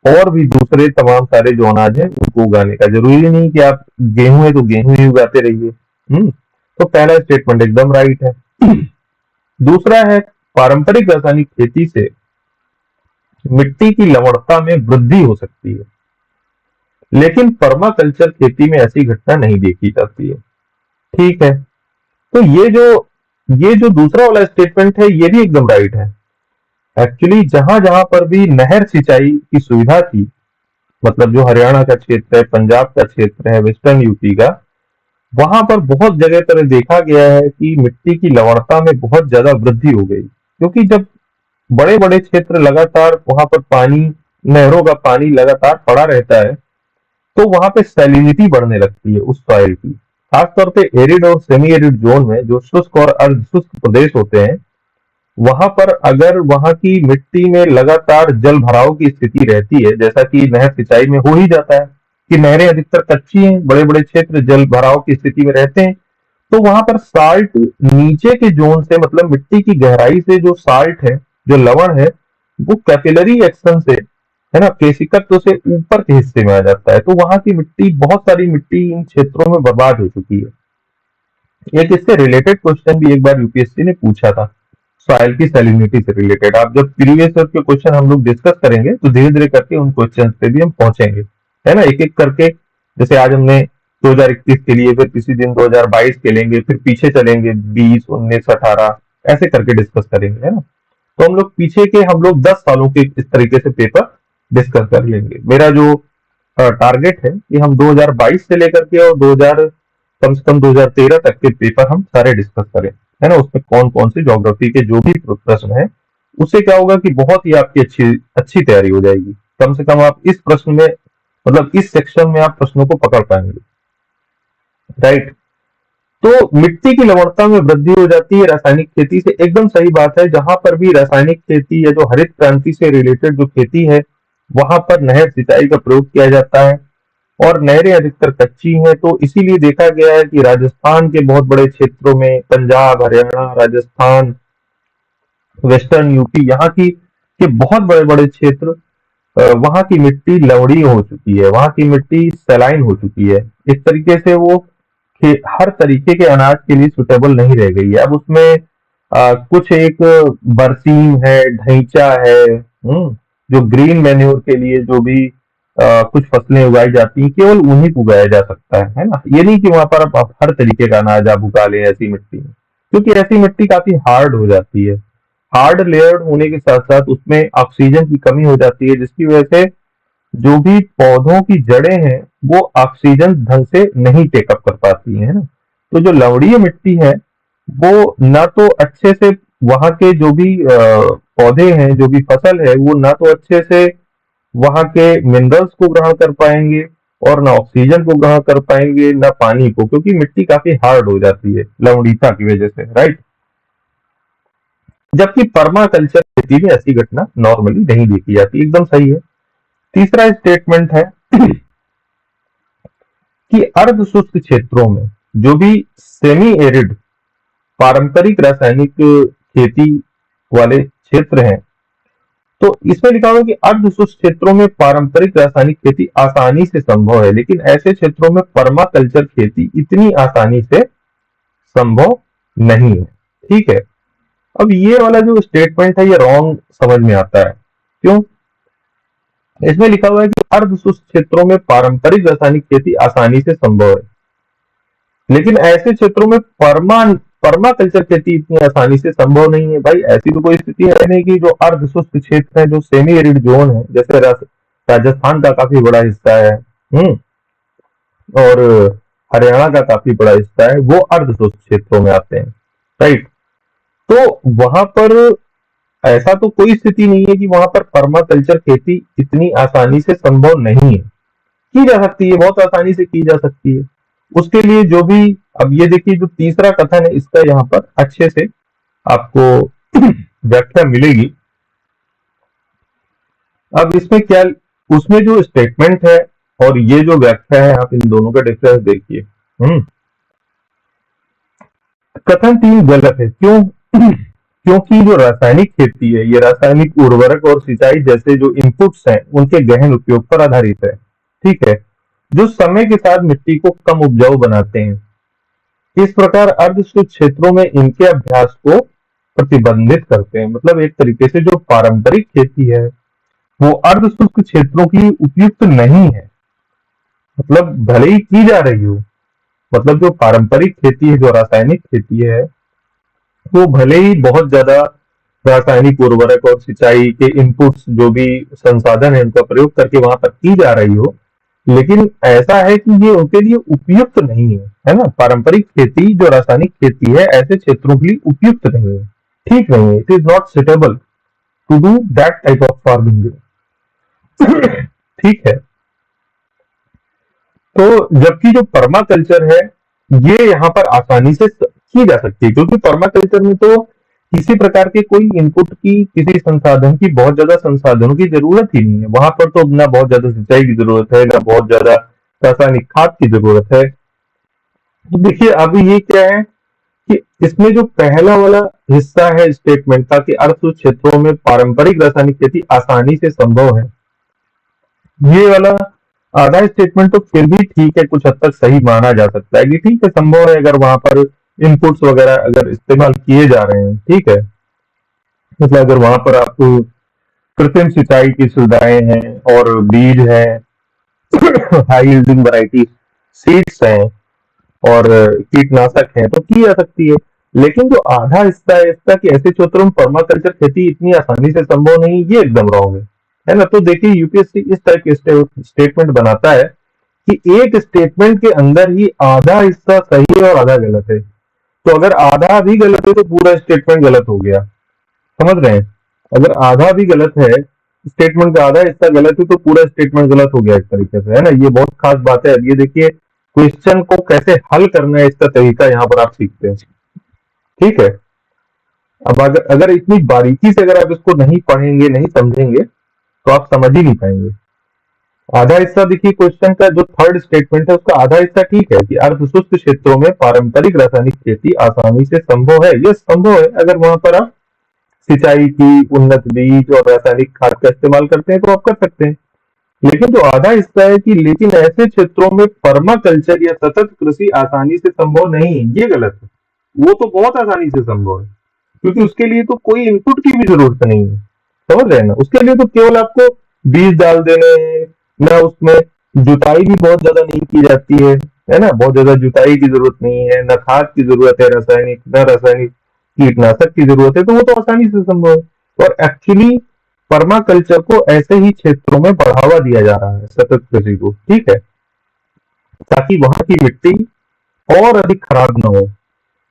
और भी दूसरे तमाम सारे जो अनाज है उनको उगाने का। जरूरी नहीं कि आप गेहूं है तो गेहूं ही उगाते रहिए। तो पहला स्टेटमेंट एकदम राइट है। दूसरा है, पारंपरिक रासायनिक खेती से मिट्टी की लवणता में वृद्धि हो सकती है, लेकिन पर्माकल्चर खेती में ऐसी घटना नहीं देखी जाती है, ठीक है। तो ये जो दूसरा वाला स्टेटमेंट है ये भी एकदम राइट है। एक्चुअली जहां जहां पर भी नहर सिंचाई की सुविधा थी, मतलब जो हरियाणा का क्षेत्र है, पंजाब का क्षेत्र है, वेस्टर्न यूपी का, वहां पर बहुत जगह पर देखा गया है कि मिट्टी की लवणता में बहुत ज्यादा वृद्धि हो गई। क्योंकि जब बड़े बड़े क्षेत्र लगातार वहां पर पानी, नहरों का पानी लगातार पड़ा रहता है, तो वहां पे सैलिनिटी बढ़ने लगती है उस सॉइल की। खासतौर पे एरिड और सेमी एरिड जोन में, जो शुष्क और अर्ध शुष्क प्रदेश होते हैं, वहां पर अगर वहां की मिट्टी में लगातार जल भराव की स्थिति रहती है, जैसा कि नहर सिंचाई में हो ही जाता है कि नहरें अधिकतर कच्ची हैं, बड़े बड़े क्षेत्र जल भराव की स्थिति में रहते हैं, तो वहां पर साल्ट नीचे के जोन से, मतलब मिट्टी की गहराई से जो साल्ट है, जो लवण है, वो कैपिलरी एक्शन से, है ना, केशिकत्व से ऊपर के हिस्से में आ जाता है। तो वहां की मिट्टी, बहुत सारी मिट्टी इन क्षेत्रों में बर्बाद हो चुकी है। एक इससे रिलेटेड क्वेश्चन भी एक बार यूपीएससी ने पूछा था, सॉइल की सैलिनिटी से रिलेटेड। आप जब प्रीवियस ईयर के क्वेश्चन हम लोग डिस्कस करेंगे तो धीरे धीरे करके उन क्वेश्चन पे भी हम पहुंचेंगे, है ना, एक एक करके। जैसे आज हमने 2021 के लिए, फिर किसी दिन 2022 के लेंगे, फिर पीछे चलेंगे 20, 19, 18, ऐसे करके डिस्कस करेंगे, है ना। तो हम लोग पीछे के, हम लोग 10 सालों के इस तरीके से पेपर डिस्कस कर लेंगे। मेरा जो टारगेट है कि हम 2022 से लेकर के और 2000, कम से कम 2013 तक के पेपर हम सारे डिस्कस करें, है ना। उसमें कौन कौन से ज्योग्राफी के जो भी प्रश्न है, उससे क्या होगा कि बहुत ही आपकी अच्छी अच्छी तैयारी हो जाएगी। कम से कम आप इस प्रश्न में, मतलब इस सेक्शन में आप प्रश्नों को पकड़ पाएंगे, राइट। तो मिट्टी की लवणता में वृद्धि हो जाती है रासायनिक खेती से, एकदम सही बात है। जहां पर भी रासायनिक खेती या जो हरित क्रांति से रिलेटेड जो खेती है, वहां पर नहर सिंचाई का प्रयोग किया जाता है और नहरें अधिकतर कच्ची हैं। तो इसीलिए देखा गया है कि राजस्थान के बहुत बड़े क्षेत्रों में, पंजाब, हरियाणा, राजस्थान, वेस्टर्न यूपी, यहाँ की के बहुत बड़े बड़े क्षेत्र, वहां की मिट्टी लवणीय हो चुकी है, वहां की मिट्टी सलाइन हो चुकी है। इस तरीके से वो हर तरीके के अनाज के लिए सुटेबल नहीं रह गई है। अब उसमें कुछ एक बरसीम है, ढैंचा है, जो ग्रीन मैन्योर के लिए जो भी कुछ फसलें उगाई जाती हैं, केवल उन्हीं को उगाया जा सकता है ना। ये नहीं कि वहां पर आप हर तरीके का अनाज आप उगा लें ऐसी मिट्टी में, क्योंकि ऐसी मिट्टी काफी हार्ड हो जाती है। हार्ड लेयर्ड होने के साथ साथ उसमें ऑक्सीजन की कमी हो जाती है, जिसकी वजह से जो भी पौधों की जड़ें हैं वो ऑक्सीजन ढंग से नहीं टेकअप कर पाती है ना। तो जो लवणीय मिट्टी है वो ना तो अच्छे से वहां के जो भी पौधे हैं, जो भी फसल है, वो ना तो अच्छे से वहां के मिनरल्स को ग्रहण कर पाएंगे और ना ऑक्सीजन को ग्रहण कर पाएंगे, ना पानी को, क्योंकि मिट्टी काफी हार्ड हो जाती है लवणीयता की वजह से, राइट। जबकि पर्माकल्चर खेती में ऐसी घटना नॉर्मली नहीं देखी जाती, एकदम सही है। तीसरा स्टेटमेंट है कि अर्ध शुष्क क्षेत्रों में जो भी सेमी एरिड पारंपरिक रासायनिक खेती वाले क्षेत्र हैं, तो इसमें लिखा हुआ है कि अर्ध शुष्क क्षेत्रों में पारंपरिक रासायनिक खेती आसानी से संभव है, लेकिन ऐसे क्षेत्रों में पर्माकल्चर खेती इतनी आसानी से संभव नहीं है। ठीक है, अब ये वाला जो स्टेटमेंट है ये रॉन्ग समझ में आता है। क्यों? इसमें लिखा हुआ है कि अर्ध शुष्क क्षेत्रों में पारंपरिक रासायनिक खेती आसानी से संभव है, लेकिन ऐसे क्षेत्रों में पर्माकल्चर खेती इतनी आसानी से संभव नहीं है। भाई ऐसी तो कोई स्थिति है नहीं कि जो अर्ध शुष्क क्षेत्र है, जो सेमी एरिड जोन है, जैसे राजस्थान का काफी बड़ा हिस्सा है, और हरियाणा का काफी बड़ा हिस्सा है, वो अर्ध शुष्क क्षेत्रों में आते हैं, राइट। तो वहां पर ऐसा तो कोई स्थिति नहीं है कि वहां पर पर्माकल्चर खेती इतनी आसानी से संभव नहीं है। की जा सकती है, बहुत आसानी से की जा सकती है। उसके लिए जो भी, अब ये देखिए जो तीसरा कथन है इसका यहाँ पर अच्छे से आपको व्याख्या मिलेगी। अब इसमें क्या, उसमें जो स्टेटमेंट है और ये जो व्याख्या है, आप इन दोनों का डिफरेंस देखिए। कथन 3 गलत है। क्यों? क्योंकि जो रासायनिक खेती है ये रासायनिक उर्वरक और सिंचाई जैसे जो इनपुट्स हैं उनके गहन उपयोग पर आधारित है, ठीक है, जो समय के साथ मिट्टी को कम उपजाऊ बनाते हैं। इस प्रकार अर्धशुष्क क्षेत्रों में इनके अभ्यास को प्रतिबंधित करते हैं। मतलब एक तरीके से जो पारंपरिक खेती है वो अर्धशुष्क क्षेत्रों के लिए उपयुक्त नहीं है। मतलब भले ही की जा रही हो, मतलब जो पारंपरिक खेती है, जो रासायनिक खेती है, वो भले ही बहुत ज्यादा रासायनिक उर्वरक और सिंचाई के इनपुट्स जो भी संसाधन है उनका प्रयोग करके वहां पर की जा रही हो, लेकिन ऐसा है कि ये उनके लिए उपयुक्त नहीं है ना। पारंपरिक खेती जो रासायनिक खेती है ऐसे क्षेत्रों के लिए उपयुक्त नहीं है, ठीक नहीं है। It is not suitable to do that type of farming. ठीक है, तो जबकि जो पर्माकल्चर है ये यहाँ पर आसानी से की जा सकती है, क्योंकि पर्माकल्चर में तो किसी प्रकार के कोई इनपुट की, किसी संसाधन की, बहुत ज्यादा संसाधनों की जरूरत ही नहीं है। वहां पर तो ना बहुत ज्यादा सिंचाई की जरूरत है, ना बहुत ज्यादा रासायनिक खाद की जरूरत है। तो देखिए अभी ये क्या है कि इसमें जो पहला वाला हिस्सा है स्टेटमेंट का कि अर्ध क्षेत्रों में पारंपरिक रासायनिक खेती आसानी से संभव है, ये वाला आधा स्टेटमेंट तो फिर भी ठीक है, कुछ हद तक सही माना जा सकता है कि ठीक है संभव है, अगर वहां पर इनपुट्स वगैरह अगर इस्तेमाल किए जा रहे हैं। ठीक है, मतलब अगर वहां पर आपको कृत्रिम सिंचाई की सुविधाएं हैं और बीज है, हाई यील्डिंग वैरायटी सीड्स हैं और कीटनाशक है, तो की जा सकती है। लेकिन जो आधा हिस्सा है इसका कि ऐसे क्षेत्रों में पर्माकल्चर खेती इतनी आसानी से संभव नहीं, ये एकदम रॉन्ग है ना। तो देखिए यूपीएससी इस टाइप के स्टेटमेंट बनाता है कि एक स्टेटमेंट के अंदर ही आधा हिस्सा सही है और आधा गलत है। तो अगर आधा भी गलत है तो पूरा स्टेटमेंट गलत हो गया, समझ रहे हैं। अगर आधा भी गलत है, स्टेटमेंट का आधा हिस्सा गलत है, तो पूरा स्टेटमेंट गलत हो गया एक तरीके से, है ना। ये बहुत खास बात है। अब ये देखिए क्वेश्चन को कैसे हल करना है इसका तरीका यहाँ पर आप सीखते हैं। ठीक है, अब अगर इतनी बारीकी से अगर आप इसको नहीं पढ़ेंगे, नहीं समझेंगे, तो आप समझ ही नहीं पाएंगे। आधा हिस्सा देखिए क्वेश्चन का जो थर्ड स्टेटमेंट है उसका आधा हिस्सा ठीक है कि अर्धशुष्क क्षेत्रों में पारंपरिक रासायनिक खेती आसानी से संभव है। ये संभव है अगर वहां पर आप सिंचाई की, उन्नत बीज और रासायनिक खाद का इस्तेमाल करते हैं तो आप कर सकते हैं। लेकिन जो आधा हिस्सा है कि लेकिन ऐसे क्षेत्रों में पर्माकल्चर या सतत कृषि आसानी से संभव नहीं है, ये गलत है। वो तो बहुत आसानी से संभव है, क्योंकि उसके लिए तो कोई इनपुट की भी जरूरत नहीं है, समझ रहे हैं ना। उसके लिए तो केवल आपको बीज डाल देने हैं ना, उसमें जुताई भी बहुत ज्यादा नहीं की जाती है ना। बहुत ज्यादा जुताई की जरूरत नहीं है, ना खाद की जरूरत है रासायनिक, ना रासायनिक कीटनाशक की जरूरत है, तो वो तो आसानी से संभव है। और एक्चुअली पर्माकल्चर को ऐसे ही क्षेत्रों में बढ़ावा दिया जा रहा है, सतत कृषि को, ठीक है, ताकि वहां की मिट्टी और अधिक खराब ना हो।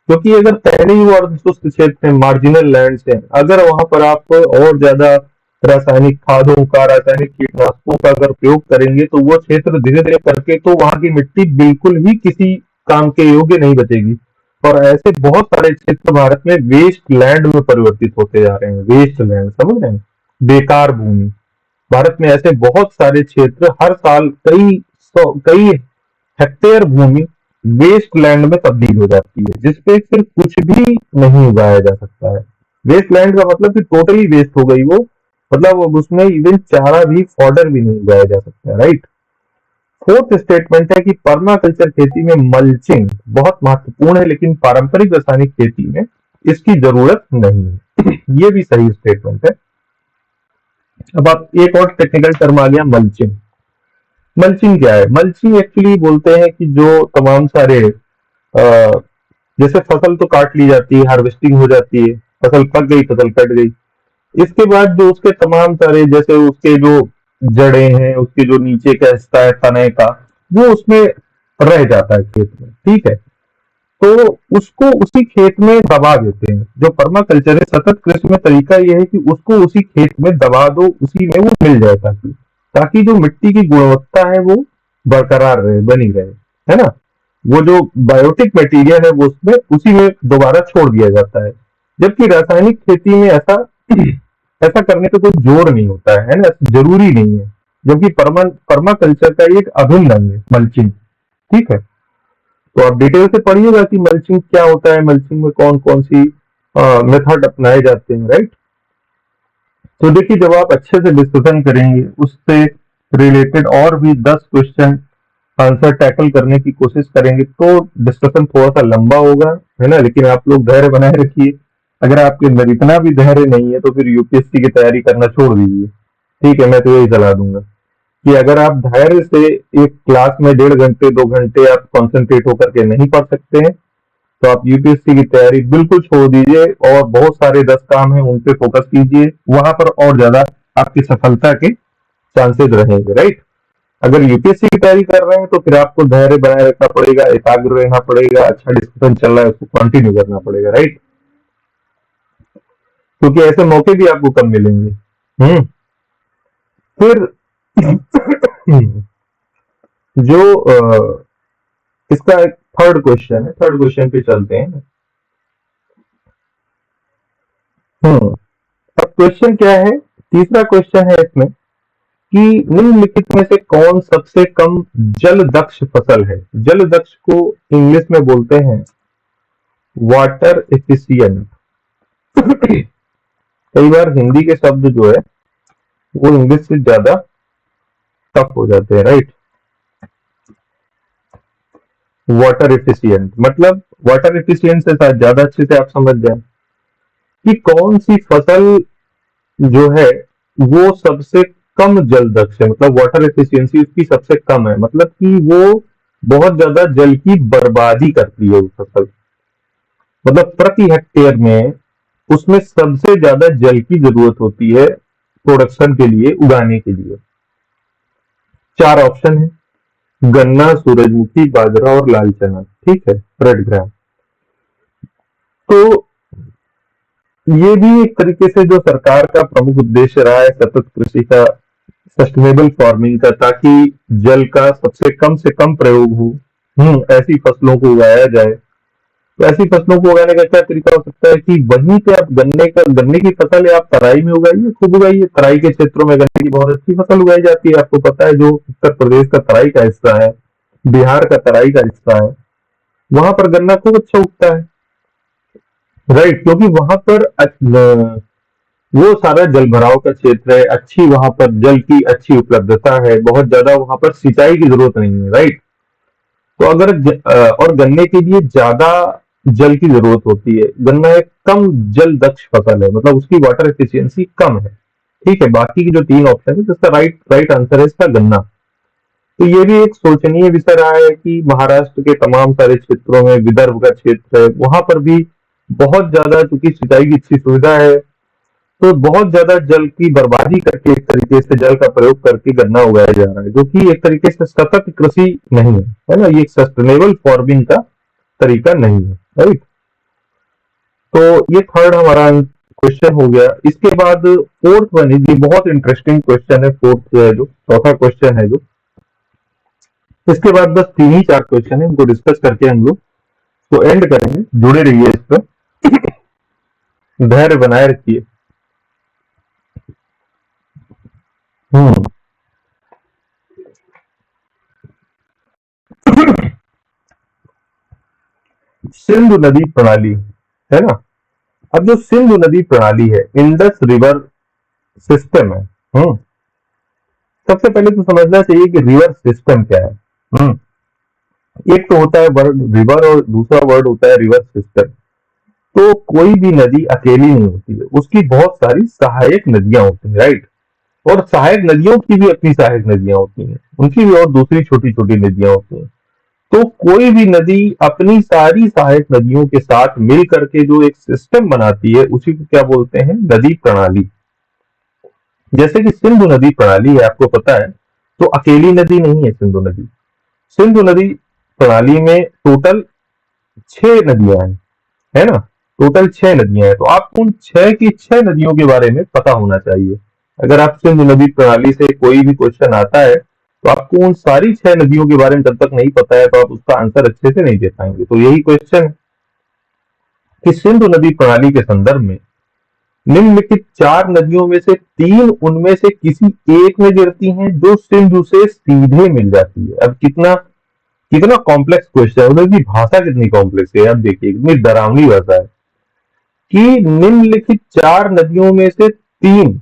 क्योंकि अगर पहले ही वो अर्धशुष्क क्षेत्र है, मार्जिनल लैंड्स है, अगर वहां पर आप और ज्यादा रासायनिक खादों का, रासायनिक कीटनाशकों का अगर प्रयोग करेंगे तो वो क्षेत्र धीरे धीरे करके तो वहां की मिट्टी बिल्कुल ही किसी काम के योग्य नहीं बचेगी। और ऐसे बहुत सारे क्षेत्र भारत में वेस्ट लैंड में परिवर्तित होते जा रहे हैं। वेस्ट लैंड समझ रहे हैं, बेकार भूमि। भारत में ऐसे बहुत सारे क्षेत्र हर साल कई हेक्टेयर भूमि वेस्ट लैंड में तब्दील हो जाती है, जिसपे फिर कुछ भी नहीं उगाया जा सकता है। वेस्ट लैंड का मतलब कि टोटली वेस्ट हो गई वो, मतलब अब उसमें इवन चारा भी, फॉडर भी नहीं उगाया जा सकता है, राइट। फोर्थ स्टेटमेंट है कि पर्माकल्चर खेती में मल्चिंग बहुत महत्वपूर्ण है, लेकिन पारंपरिक रासायनिक खेती में इसकी जरूरत नहीं है। ये भी सही स्टेटमेंट है। अब आप एक और टेक्निकल टर्म आ गया, मल्चिंग। मल्चिंग क्या है? मल्चिंग एक्चुअली बोलते हैं कि जो तमाम सारे जैसे फसल तो काट ली जाती है, हार्वेस्टिंग हो जाती है, फसल पक गई, फसल कट गई, इसके बाद जो उसके तमाम सारे, जैसे उसके जो जड़ें हैं, उसके जो नीचे का हिस्सा है तने का, वो उसमें रह जाता है खेत में, ठीक है। तो उसको उसी खेत में दबा देते हैं। जो पर्माकल्चर है, सतत कृषि में तरीका यह है कि उसको उसी खेत में दबा दो, उसी में वो मिल जाए, ताकि ताकि जो मिट्टी की गुणवत्ता है वो बरकरार रहे, बनी रहे, है ना। वो जो बायोटिक मटेरियल है वो उसमें उसी में दोबारा छोड़ दिया जाता है। जबकि रासायनिक खेती में ऐसा ऐसा करने पे कोई जोर नहीं होता है ना, जरूरी नहीं है। जबकि पर्माकल्चर का एक अभिन्न अंग है मल्चिंग, ठीक है। तो आप डिटेल से पढ़िएगा कि मल्चिंग क्या होता है, मल्चिंग में कौन कौन सी मेथड अपनाए जाते हैं, राइट। तो देखिए, जब आप अच्छे से डिस्कशन करेंगे, उससे रिलेटेड और भी 10 क्वेश्चन आंसर टैकल करने की कोशिश करेंगे, तो डिस्कशन थोड़ा सा लंबा होगा, है ना। लेकिन आप लोग धैर्य बनाए रखिए। अगर आपके अंदर इतना भी धैर्य नहीं है तो फिर यूपीएससी की तैयारी करना छोड़ दीजिए, ठीक है। मैं तो यही सलाह दूंगा कि अगर आप धैर्य से एक क्लास में 1.5 घंटे 2 घंटे आप कॉन्सेंट्रेट होकर के नहीं पढ़ सकते हैं, तो आप यूपीएससी की तैयारी बिल्कुल छोड़ दीजिए और बहुत सारे 10 काम हैं उन पे फोकस कीजिए। वहां पर और ज्यादा आपकी सफलता के चांसेस रहेंगे, राइट। अगर यूपीएससी की तैयारी कर रहे हैं तो फिर आपको धैर्य बनाए रखना पड़ेगा, एकाग्र रहना पड़ेगा, अच्छा डिस्कशन चल रहा है उसको कंटिन्यू करना पड़ेगा, राइट। क्योंकि ऐसे मौके भी आपको कम मिलेंगे। फिर जो इसका एक थर्ड क्वेश्चन है, थर्ड क्वेश्चन पे चलते हैं। अब क्वेश्चन क्या है? तीसरा क्वेश्चन है इसमें कि निम्नलिखित में से कौन सबसे कम जल दक्ष फसल है? जल दक्ष को इंग्लिश में बोलते हैं वाटर एफिशिएंट। कई बार हिंदी के शब्द जो है वो इंग्लिश से ज्यादा टफ हो जाते हैं, राइट। वाटर एफिशिएंट मतलब, वाटर एफिशिएंट से शायद ज्यादा अच्छे से आप समझ जाए कि कौन सी फसल जो है वो सबसे कम जल दक्ष है, मतलब वाटर एफिशिएंसी उसकी सबसे कम है, मतलब कि वो बहुत ज्यादा जल की बर्बादी करती है वो फसल। मतलब प्रति हेक्टेयर में उसमें सबसे ज्यादा जल की जरूरत होती है प्रोडक्शन के लिए, उगाने के लिए। 4 ऑप्शन है, गन्ना, सूरजमुखी, बाजरा और लाल चना, ठीक है, रेड ग्राम। तो ये भी एक तरीके से जो सरकार का प्रमुख उद्देश्य रहा है सतत कृषि का, सस्टेनेबल फार्मिंग का, ताकि जल का सबसे कम से कम प्रयोग हो, ऐसी फसलों को उगाया जाए। तो ऐसी फसलों को उगाने का क्या तरीका हो सकता है कि वहीं पे आप गन्ने की फसल है, आप तराई में उगाइए, खूब उगाइए। तराई के क्षेत्रों में गन्ने की बहुत अच्छी फसल उगाई जाती है। आपको पता है, जो उत्तर प्रदेश का तराई का हिस्सा है, बिहार का तराई का हिस्सा है, वहां पर गन्ना खूब अच्छा उगता है, राइट। क्योंकि वहां पर वो सारा जल भराव का क्षेत्र है, अच्छी वहां पर जल की अच्छी उपलब्धता है, बहुत ज्यादा वहां पर सिंचाई की जरूरत नहीं है, राइट। तो अगर और गन्ने के लिए ज्यादा जल की जरूरत होती है। गन्ना एक कम जल दक्ष फसल है, मतलब उसकी वाटर एफिशिएंसी कम है, ठीक है। बाकी की जो 3 ऑप्शन है, जिसका राइट आंसर है इसका गन्ना। तो ये भी एक सोचनीय विषय रहा है कि महाराष्ट्र के तमाम सारे क्षेत्रों में, विदर्भ का क्षेत्र है, वहां पर भी बहुत ज्यादा, चूंकि सिंचाई की अच्छी सुविधा है, तो बहुत ज्यादा जल की बर्बादी करके, एक तरीके से जल का प्रयोग करके गन्ना उगाया जा रहा है, जो कि एक तरीके से सतत कृषि नहीं है ना। ये एक सस्टेनेबल फार्मिंग का तरीका नहीं है, राइट। तो ये थर्ड हमारा क्वेश्चन हो गया। इसके बाद फोर्थ वन, ये बहुत इंटरेस्टिंग क्वेश्चन है, फोर्थ है जो चौथा क्वेश्चन है जो, इसके बाद बस तीन ही चार क्वेश्चन है, इनको डिस्कस करके हम लोग तो एंड करेंगे। जुड़े रहिए इस पर, धैर्य बनाए रखिए। हम्म सिंधु नदी प्रणाली है ना। अब जो सिंधु नदी प्रणाली है, इंडस रिवर सिस्टम है। सबसे पहले तो समझना चाहिए कि रिवर सिस्टम क्या है। एक तो होता है वर्ड रिवर और दूसरा वर्ड होता है रिवर सिस्टम। तो कोई भी नदी अकेली नहीं होती है, उसकी बहुत सारी सहायक नदियां होती हैं, राइट। और सहायक नदियों की भी अपनी सहायक नदियां होती हैं, उनकी भी और दूसरी छोटी छोटी नदियां होती हैं। तो कोई भी नदी अपनी सारी सहायक नदियों के साथ मिल करके जो एक सिस्टम बनाती है, उसी को क्या बोलते हैं, नदी प्रणाली। जैसे कि सिंधु नदी प्रणाली है, आपको पता है, तो अकेली नदी नहीं है सिंधु नदी। सिंधु नदी प्रणाली में टोटल 6 नदियां हैं, है ना। टोटल 6 नदियां हैं, तो आपको उन 6 की 6 नदियों के बारे में पता होना चाहिए। अगर आप सिंधु नदी प्रणाली से कोई भी क्वेश्चन आता है, तो आपको उन सारी 6 नदियों के बारे में जब तक नहीं पता है, तो आप उसका आंसर अच्छे से नहीं दे पाएंगे। तो यही क्वेश्चन है कि सिंधु नदी प्रणाली के संदर्भ में निम्नलिखित 4 नदियों में से 3 उनमें से किसी एक में गिरती हैं, जो सिंधु से सीधे मिल जाती है। अब कितना कितना कॉम्प्लेक्स क्वेश्चन है, उनकी भाषा कितनी कॉम्प्लेक्स है। अब देखिए कितनी डरावनी भाषा है कि निम्नलिखित 4 नदियों में से 3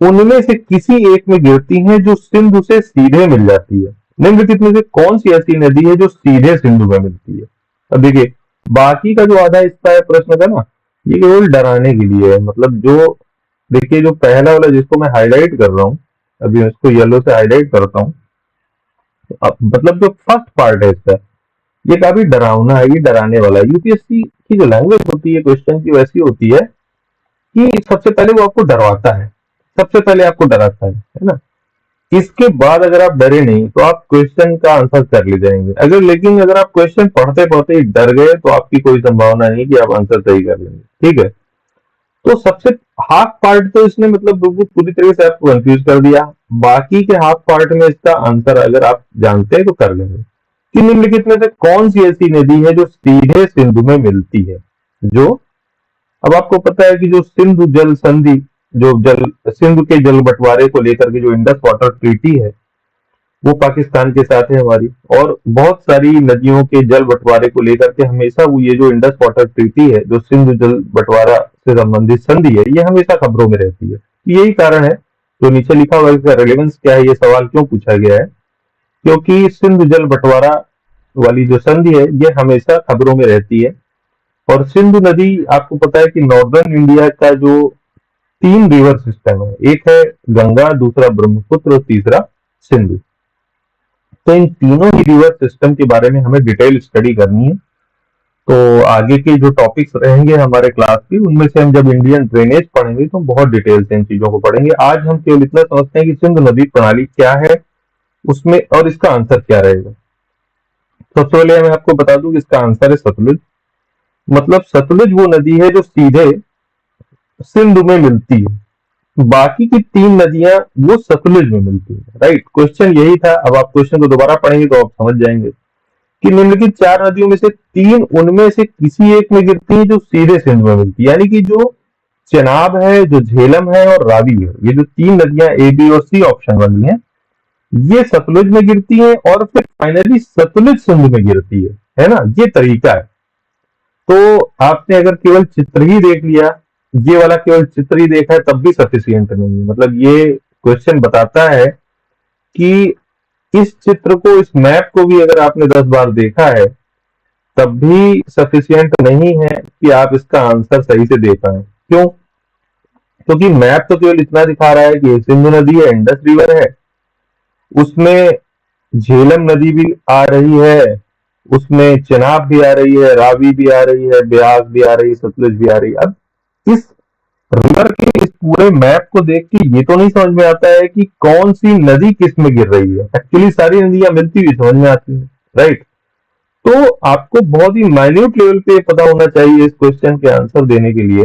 उनमें से किसी एक में गिरती हैं, जो सिंधु से सीधे मिल जाती है। निम्नलिखित में से कौन सी ऐसी नदी है जो सीधे सिंधु में मिलती है। अब देखिए, बाकी का जो आधा हिस्सा है प्रश्न का ना, ये केवल डराने के लिए है। मतलब जो, देखिए जो पहला वाला जिसको मैं हाईलाइट कर रहा हूं, अभी मैं इसको येलो से हाईलाइट करता हूं। मतलब जो फर्स्ट पार्ट है इसका, ये काफी डरावना है, ये डराने वाला है। यूपीएससी की जो लैंग्वेज होती है क्वेश्चन की, वैसी होती है कि सबसे पहले वो आपको डरवाता है, सबसे पहले आपको डराता है ना। इसके बाद अगर आप डरे नहीं, तो आप क्वेश्चन का आंसर कर ले जाएंगे। लेकिन अगर आप क्वेश्चन पढ़ते पढ़ते ही डर गए, तो आपकी कोई संभावना नहीं कि आप आंसर सही कर लेंगे, ठीक है। तो सबसे हाफ पार्ट तो इसने मतलब बिल्कुल पूरी तरीके से आपको कंफ्यूज कर दिया। बाकी के हाफ पार्ट में इसका आंसर अगर आप जानते हैं तो कर लेंगे कि निम्नलिखित में से कौन सी ऐसी नदी है जो सीधे सिंधु में मिलती है। जो, अब आपको पता है कि जो सिंधु जल संधि, जो जल सिंधु के जल बंटवारे को लेकर के जो इंडस वाटर ट्रीटी है, वो पाकिस्तान के साथ है हमारी। और बहुत सारी नदियों के जल बंटवारे को लेकर के हमेशा वो ये जो इंडस वाटर ट्रीटी है, जो सिंधु जल बंटवारा से संबंधित संधि है, ये हमेशा खबरों में रहती है। यही कारण है, जो नीचे लिखा हुआ है इसका रेलेवेंस क्या है, ये सवाल क्यों पूछा गया है, क्योंकि सिंधु जल बंटवारा वाली जो संधि है, ये हमेशा खबरों में रहती है। और सिंधु नदी, आपको पता है कि नॉर्दर्न इंडिया का जो 3 रिवर सिस्टम है, एक है गंगा, दूसरा ब्रह्मपुत्र और तीसरा सिंधु। तो इन तीनों ही रिवर सिस्टम के बारे में हमें डिटेल स्टडी करनी है। तो आगे के जो टॉपिक्स रहेंगे हमारे क्लास के, उनमें से हम जब इंडियन ड्रेनेज पढ़ेंगे तो बहुत डिटेल से इन चीजों को पढ़ेंगे। आज हम केवल इतना समझते हैं कि सिंधु नदी प्रणाली क्या है उसमें, और इसका आंसर क्या रहेगा। सबसे पहले मैं आपको बता दूं कि इसका आंसर है सतलुज। मतलब सतलुज वो नदी है जो सीधे सिंधु में मिलती है, बाकी की 3 नदियां वो सतलुज में मिलती है, राइट। क्वेश्चन यही था। अब आप क्वेश्चन को दोबारा पढ़ेंगे तो आप समझ जाएंगे कि निम्नलिखित 4 नदियों में से 3 उनमें से किसी एक में गिरती है, जो सीधे सिंधु में मिलती है। यानी कि जो चेनाब है, जो झेलम है और रावी है, ये जो 3 नदियां ए बी और सी ऑप्शन वाली हैं, ये सतलुज में गिरती है और फिर फाइनली सतलुज सिंधु में गिरती है ना। ये तरीका है। तो आपने अगर केवल चित्र ही देख लिया, ये वाला केवल चित्र ही देखा है, तब भी सफिशियंट नहीं है। मतलब ये क्वेश्चन बताता है कि इस चित्र को, इस मैप को भी अगर आपने 10 बार देखा है, तब भी सफिशियंट नहीं है कि आप इसका आंसर सही से दे पाए। क्यों? क्योंकि मैप तो केवल इतना दिखा रहा है कि सिंधु नदी है, इंडस रिवर है, उसमें झेलम नदी भी आ रही है, उसमें चेनाब भी आ रही है, रावी भी आ रही है, ब्यास भी आ रही है, सतलुज भी आ रही है। अब इस रिवर के इस पूरे मैप को देख के ये तो नहीं समझ में आता है कि कौन सी नदी किस में गिर रही है। एक्चुअली सारी नदियां मिलती हुई समझ में आती है, राइट। तो आपको बहुत ही माइन्यूट लेवल पे पता होना चाहिए इस क्वेश्चन के आंसर देने के लिए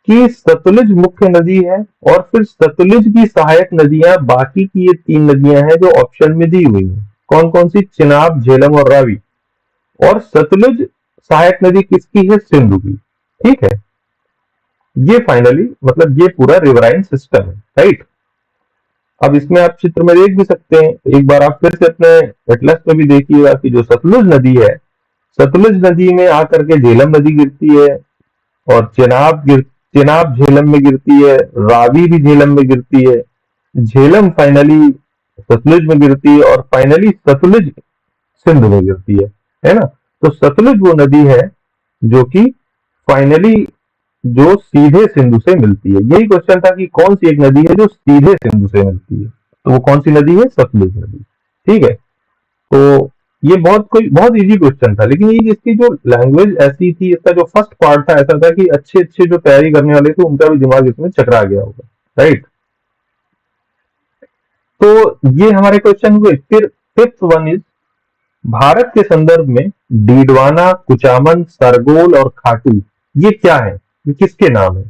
कि सतलुज मुख्य नदी है और फिर सतलुज की सहायक नदियां बाकी की ये 3 नदियां हैं जो ऑप्शन में दी हुई हैं। कौन कौन सी? चिनाब, झेलम और रावी। और सतलुज सहायक नदी किसकी है? सिंधु की। ठीक है, ये फाइनली मतलब ये पूरा रिवराइन सिस्टम है, राइट। अब इसमें आप चित्र में देख भी सकते हैं, एक बार आप फिर से अपने एटलस पे भी देखिएगा कि जो सतलुज नदी है, सतलुज नदी में आकर के झेलम नदी गिरती है और चेनाब झेलम में गिरती है, रावी भी झेलम में गिरती है, झेलम फाइनली सतलुज में गिरती है और फाइनली सतलुज सिंधु में गिरती है ना। तो सतलुज वो नदी है जो कि फाइनली जो सीधे सिंधु से मिलती है। यही क्वेश्चन था कि कौन सी एक नदी है जो सीधे सिंधु से मिलती है, तो वो कौन सी नदी है? सतलुज नदी। ठीक है, तो ये बहुत इजी क्वेश्चन था, लेकिन ये इसकी जो लैंग्वेज ऐसी थी, इसका जो फर्स्ट पार्ट था ऐसा था कि अच्छे अच्छे जो तैयारी करने वाले थे उनका भी दिमाग इसमें चकरा गया होगा, राइट। तो ये हमारे क्वेश्चन हुए। फिर फिफ्थ वन इज, भारत के संदर्भ में डीडवाना, कुचामन, सरगोल और खाटू ये क्या है? ये किसके नाम है?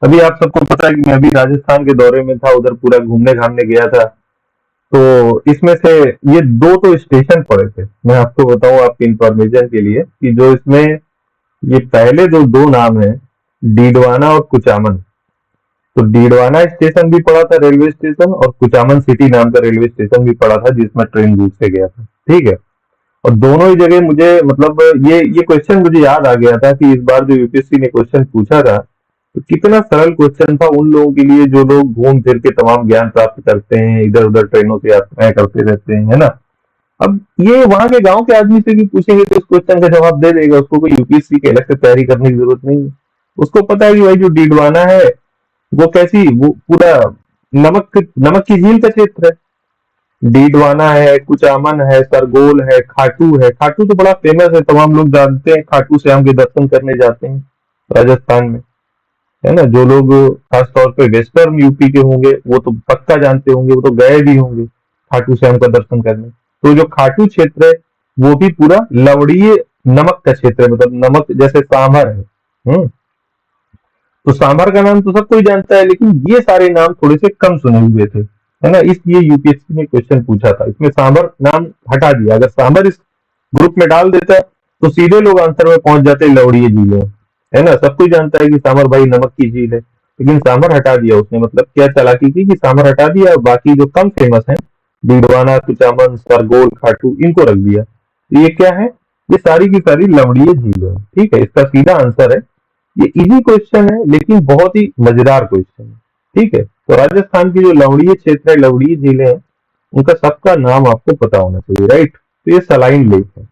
अभी आप सबको पता है कि मैं अभी राजस्थान के दौरे में था, उधर पूरा घूमने घामने गया था। तो इसमें से ये दो तो स्टेशन पड़े थे। मैं आपको बताऊं आपकी इंफॉर्मेशन के लिए कि जो इसमें ये पहले जो दो नाम है, डीडवाना और कुचामन, तो डीडवाना स्टेशन भी पड़ा था रेलवे स्टेशन, और कुचामन सिटी नाम का रेलवे स्टेशन भी पड़ा था जिसमें ट्रेन दूर से गया था। ठीक है, और दोनों ही जगह मुझे मतलब ये क्वेश्चन मुझे याद आ गया था कि इस बार जो यूपीएससी ने क्वेश्चन पूछा था तो कितना सरल क्वेश्चन था उन लोगों के लिए जो लोग घूम फिर के तमाम ज्ञान प्राप्त करते हैं, इधर उधर ट्रेनों से यात्राएं करते रहते हैं, है ना। अब ये वहां के गांव के आदमी से भी पूछेंगे तो इस क्वेश्चन का जवाब दे देगा, उसको कोई यूपीएससी के अलग से तैयारी करने की जरूरत नहीं है। उसको पता है कि भाई जो डीडवाना है वो कैसी, वो पूरा नमक नमक की झील का क्षेत्र है। डीडवाना है, कुचामन है, सरगोल है, खाटू है। खाटू तो बड़ा फेमस है, तमाम लोग जानते हैं, खाटू श्याम के दर्शन करने जाते हैं राजस्थान में, है ना। जो लोग खासतौर पे वेस्टर्न यूपी के होंगे वो तो पक्का जानते होंगे, वो तो गए भी होंगे खाटू श्याम का दर्शन करने। तो जो खाटू क्षेत्र है वो भी पूरा लवड़ीय नमक का क्षेत्र है, मतलब नमक जैसे सांभर है। तो सांभर का नाम तो सब कोई जानता है, लेकिन ये सारे नाम थोड़े से कम सुने हुए थे, है ना। इसलिए यूपीएससी ने क्वेश्चन पूछा था, इसमें सांभर नाम हटा दिया। अगर सांभर इस ग्रुप में डाल देता तो सीधे लोग आंसर में पहुंच जाते लवड़ीय झीलें, है ना। सब कोई जानता है कि सांभर भाई नमक की झील है, लेकिन सांभर हटा दिया उसने। मतलब क्या चालाकी की कि सांभर हटा दिया, बाकी जो कम फेमस है डीडवाना, कुचामन, सरगोल, खाटू, इनको रख दिया। तो ये क्या है? ये सारी की सारी लवड़ीय झील है। ठीक है, इसका सीधा आंसर है। ये इजी क्वेश्चन है लेकिन बहुत ही मजेदार क्वेश्चन है। ठीक है, तो राजस्थान की जो लवड़ीय क्षेत्र है, लवड़ीय झीलें हैं, उनका सबका नाम आपको पता होना चाहिए, राइट। तो ये सलाइन लेक है।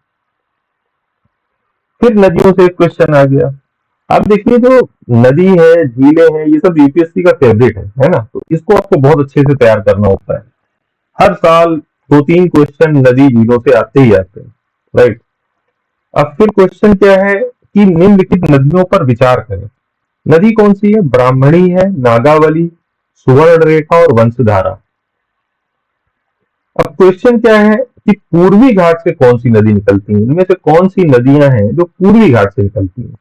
फिर नदियों से एक क्वेश्चन आ गया। आप देखिए जो नदी है, झीलें हैं, ये सब यूपीएससी का फेवरेट है ना। तो इसको आपको बहुत अच्छे से तैयार करना होता है। हर साल 2-3 क्वेश्चन नदी झीलों से आते ही आते हैं, राइट। अब फिर क्वेश्चन क्या है कि निम्नलिखित नदियों पर विचार करें। नदी कौन सी है? ब्राह्मणी है, नागावली, सुवर्ण रेखा और वंशधारा। अब क्वेश्चन क्या है कि पूर्वी घाट से कौन सी नदी निकलती है, इनमें से कौन सी नदियां हैं जो पूर्वी घाट से निकलती हैं।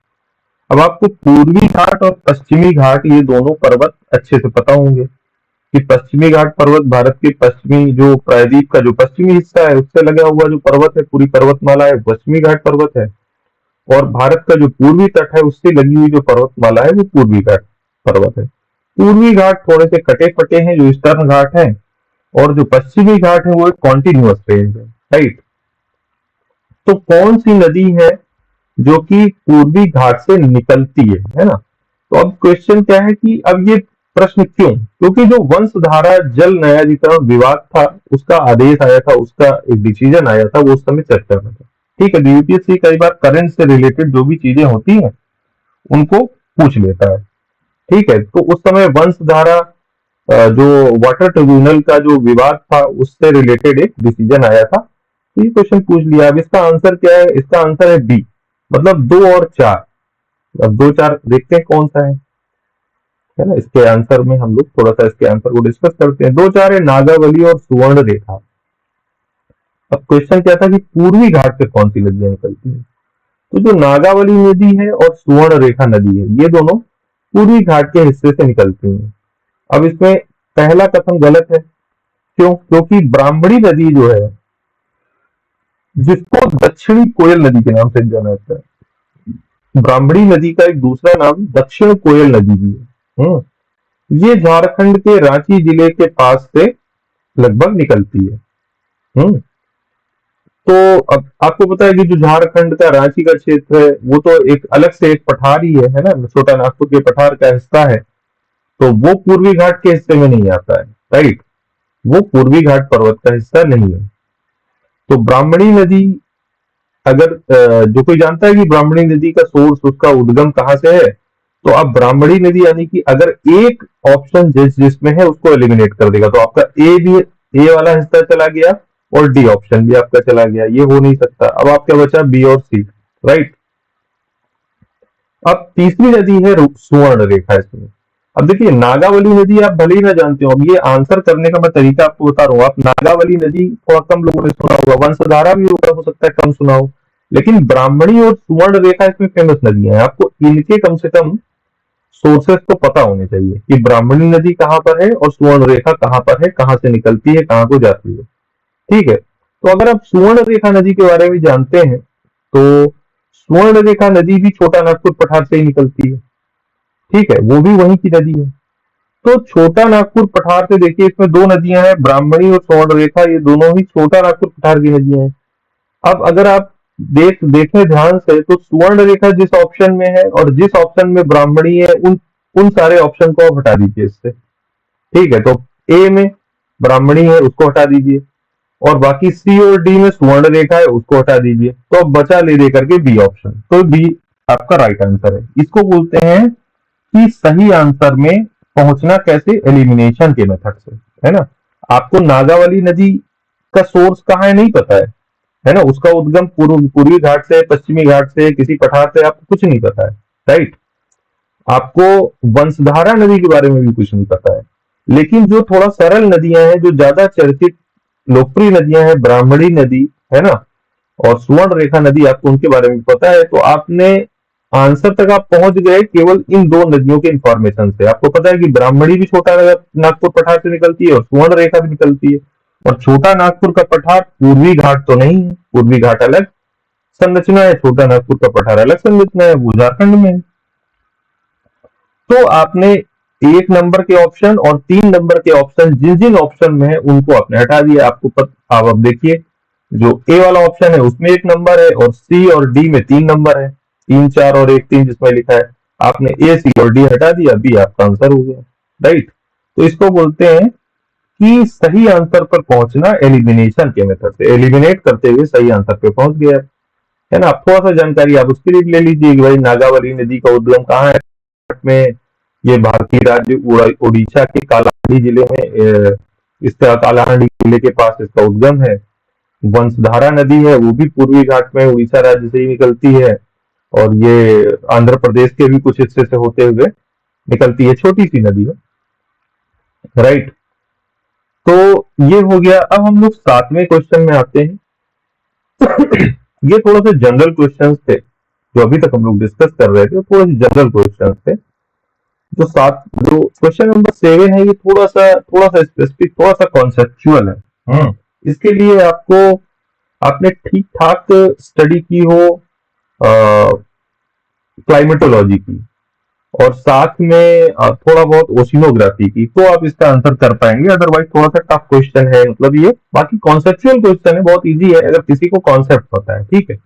अब आपको पूर्वी घाट और पश्चिमी घाट ये दोनों पर्वत अच्छे से पता होंगे कि पश्चिमी घाट पर्वत भारत के पश्चिमी जो प्रायद्वीप का जो पश्चिमी हिस्सा है उससे लगा हुआ जो पर्वत है, पूरी पर्वतमाला है, पश्चिमी घाट पर्वत है। और भारत का जो पूर्वी तट है उससे लगी हुई जो पर्वतमाला है वो पूर्वी घाट पर्वत है। पूर्वी घाट थोड़े से कटे फटे हैं जो ईस्टर्न घाट है, और जो पश्चिमी घाट है वो एक कॉन्टिन्यूअस रेंज है, राइट। तो कौन सी नदी है जो कि पूर्वी घाट से निकलती है ना। तो अब क्वेश्चन क्या है कि अब ये प्रश्न क्यों? क्योंकि जो वंशधारा जल न्यायाधिकरण विवाद था उसका आदेश आया था, उसका एक डिसीजन आया था, वो उस समय चर्चा में था। ठीक है, यूपीएससी कई बार करंट से रिलेटेड जो भी चीजें होती हैं उनको पूछ लेता है। ठीक है, तो उस समय वंशधारा जो वाटर ट्रिब्यूनल का जो विवाद था उससे रिलेटेड एक डिसीजन आया था, तो ये क्वेश्चन पूछ लिया। अब इसका आंसर क्या है? इसका आंसर है बी, मतलब 2 और 4। अब 2-4 देखते हैं कौन सा है ना। इसके आंसर में हम लोग थोड़ा सा इसके आंसर को डिस्कस करते हैं। 2-4 है नागावली और सुवर्ण रेखा। अब क्वेश्चन क्या था कि पूर्वी घाट से कौन सी नदियां निकलती हैं। तो जो नागावली नदी है और सुवर्ण रेखा नदी है, ये दोनों पूर्वी घाट के हिस्से से निकलती हैं। अब इसमें पहला कथन गलत है। क्यों? क्योंकि ब्राह्मणी नदी जो है, जिसको दक्षिणी कोयल नदी के नाम से जाना जाता है, ब्राह्मणी नदी का एक दूसरा नाम दक्षिण कोयल नदी भी है। ये झारखंड के रांची जिले के पास से लगभग निकलती है। हम्म तो अब आपको पता है कि जो झारखंड का रांची का क्षेत्र है, वो तो एक अलग से एक पठार ही है ना, छोटा नागपुर के पठार का हिस्सा है। तो वो पूर्वी घाट के हिस्से में नहीं आता है, राइट। वो पूर्वी घाट पर्वत का हिस्सा नहीं है। तो ब्राह्मणी नदी, अगर जो कोई जानता है कि ब्राह्मणी नदी का सोर्स, उसका उद्गम कहाँ से है, तो आप ब्राह्मणी नदी यानी कि अगर एक ऑप्शन जिसमें है उसको एलिमिनेट कर देगा, तो आपका ए वाला हिस्सा चला गया और डी ऑप्शन भी आपका चला गया। ये हो नहीं सकता। अब आपका बचा बी और सी, राइट। अब तीसरी नदी है सुवर्ण रेखा इसमें। अब देखिए, नागावली नदी आप भले ही ना जानते हो, अब ये आंसर करने का मैं तरीका आपको बता रहा हूँ। आप नागावली नदी थोड़ा कम लोगों ने सुना होगा, वंशधारा भी होगा, हो सकता है कम सुना हो, लेकिन ब्राह्मणी और सुवर्ण रेखा इसमें फेमस नदियां हैं। आपको इनके कम से कम सोर्सेस तो पता होने चाहिए कि ब्राह्मणी नदी कहाँ पर है और सुवर्ण रेखा कहाँ पर है, कहाँ से निकलती है, कहाँ को जाती है। ठीक है। तो अगर आप सुवर्ण रेखा नदी के बारे में जानते हैं, तो स्वर्ण रेखा नदी भी छोटा नागपुर पठार से ही निकलती है। ठीक है, वो भी वहीं की नदी है। तो छोटा नागपुर पठार से देखिए, इसमें दो नदियां हैं, ब्राह्मणी और स्वर्ण रेखा, ये दोनों ही छोटा नागपुर पठार की नदियां हैं। अब अगर आप देखें ध्यान से, तो सुवर्ण रेखा जिस ऑप्शन में है और जिस ऑप्शन में ब्राह्मणी है, उन उन सारे ऑप्शन को आप हटा दीजिए इससे। ठीक है, तो ए में ब्राह्मणी है, उसको हटा दीजिए, और बाकी सी और डी में सुवर्ण रेखा है, उसको हटा दीजिए। तो अब बचा ले दे करके बी ऑप्शन, तो बी आपका राइट आंसर है। इसको बोलते हैं कि सही आंसर में पहुंचना कैसे, एलिमिनेशन के मेथड से, है ना। आपको नागावली नदी का सोर्स कहाँ है नहीं पता है ना, उसका उद्गम पूर्वी घाट से, पश्चिमी घाट से, किसी पठार से, आपको कुछ नहीं पता है, राइट। आपको वंशधारा नदी के बारे में भी कुछ नहीं पता है। लेकिन जो थोड़ा सरल नदियां हैं, जो ज्यादा चर्चित लोकप्रिय नदियां हैं, ब्राह्मणी नदी है ना, और सुवर्ण रेखा नदी, आपको उनके बारे में पता है, तो आपने आंसर तक आप पहुंच गए केवल इन दो नदियों के इंफॉर्मेशन से। आपको पता है कि ब्राह्मणी भी छोटा नागपुर पठार से निकलती है और सुवर्ण रेखा भी निकलती है, और छोटा नागपुर का पठार पूर्वी घाट तो नहीं है, पूर्वी घाट अलग संरचना है, छोटा नागपुर का पठार अलग संरचना है, वो झारखंड में है। तो आपने एक नंबर के ऑप्शन और 3 नंबर के ऑप्शन, जिन जिन ऑप्शन में है उनको आपने हटा दिया। आपको अब देखिए, जो ए वाला ऑप्शन है उसमें 1 नंबर है, और सी और डी में 3 नंबर है, 3 4 और 1 3 जिसमें लिखा है। आपने ए सी और डी हटा दिया, बी आपका आंसर हो गया, राइट। तो इसको बोलते हैं कि सही आंसर पर पहुंचना एलिमिनेशन के मेथड से, एलिमिनेट करते हुए सही आंसर पे पहुंच गया, है ना। आप थोड़ा सा जानकारी आप उसके लिए ले लीजिए कि भाई नागावली नदी का उद्गम कहाँ है में। ये भारतीय राज्य उड़ीसा के कालाहांडी जिले में, इसका कालाहांडी जिले के पास इसका उद्गम है। वंशधारा नदी है, वो भी पूर्वी घाट में उड़ीसा राज्य से ही निकलती है, और ये आंध्र प्रदेश के भी कुछ हिस्से से होते हुए निकलती है, छोटी सी नदी है, राइट। तो ये हो गया। अब हम लोग 7वें क्वेश्चन में आते हैं। ये थोड़ा सा जनरल क्वेश्चंस थे जो अभी तक हम लोग डिस्कस कर रहे थे, थोड़े जनरल क्वेश्चंस थे। जो क्वेश्चन नंबर 7 है, ये थोड़ा सा स्पेसिफिक, थोड़ा सा कॉन्सेप्चुअल है। इसके लिए आपने ठीक ठाक स्टडी की हो क्लाइमेटोलॉजी की, और साथ में थोड़ा बहुत ओशिनोग्राफी की, तो आप इसका आंसर कर पाएंगे। अदरवाइज थोड़ा सा टफ क्वेश्चन है, मतलब ये बाकी कॉन्सेप्चुअल क्वेश्चन है, बहुत इजी है अगर किसी को कॉन्सेप्ट पता है। ठीक है,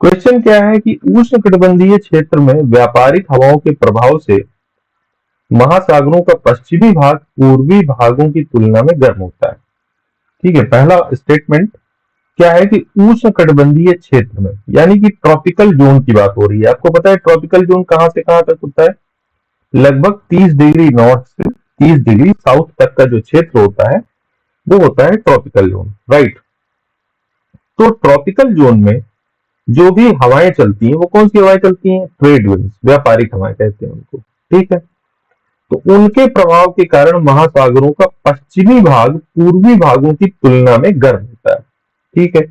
क्वेश्चन क्या है कि उष्णकटिबंधीय क्षेत्र में व्यापारिक हवाओं के प्रभाव से महासागरों का पश्चिमी भाग पूर्वी भागों की तुलना में गर्म होता है। ठीक है, पहला स्टेटमेंट क्या है कि उष्णकटिबंधीय क्षेत्र में, यानी कि ट्रॉपिकल जोन की बात हो रही है। आपको पता है ट्रॉपिकल जोन कहां से कहां तक होता है, लगभग 30 डिग्री नॉर्थ से 30 डिग्री साउथ तक का जो क्षेत्र होता है वो होता है ट्रॉपिकल जोन, राइट। तो ट्रॉपिकल जोन में जो भी हवाएं चलती हैं, वो कौन सी हवाएं चलती हैं, ट्रेड विंड्स, व्यापारिक हवाएं कहते हैं उनको। ठीक है, तो उनके प्रभाव के कारण महासागरों का पश्चिमी भाग पूर्वी भागों की तुलना में गर्म होता है। ठीक है।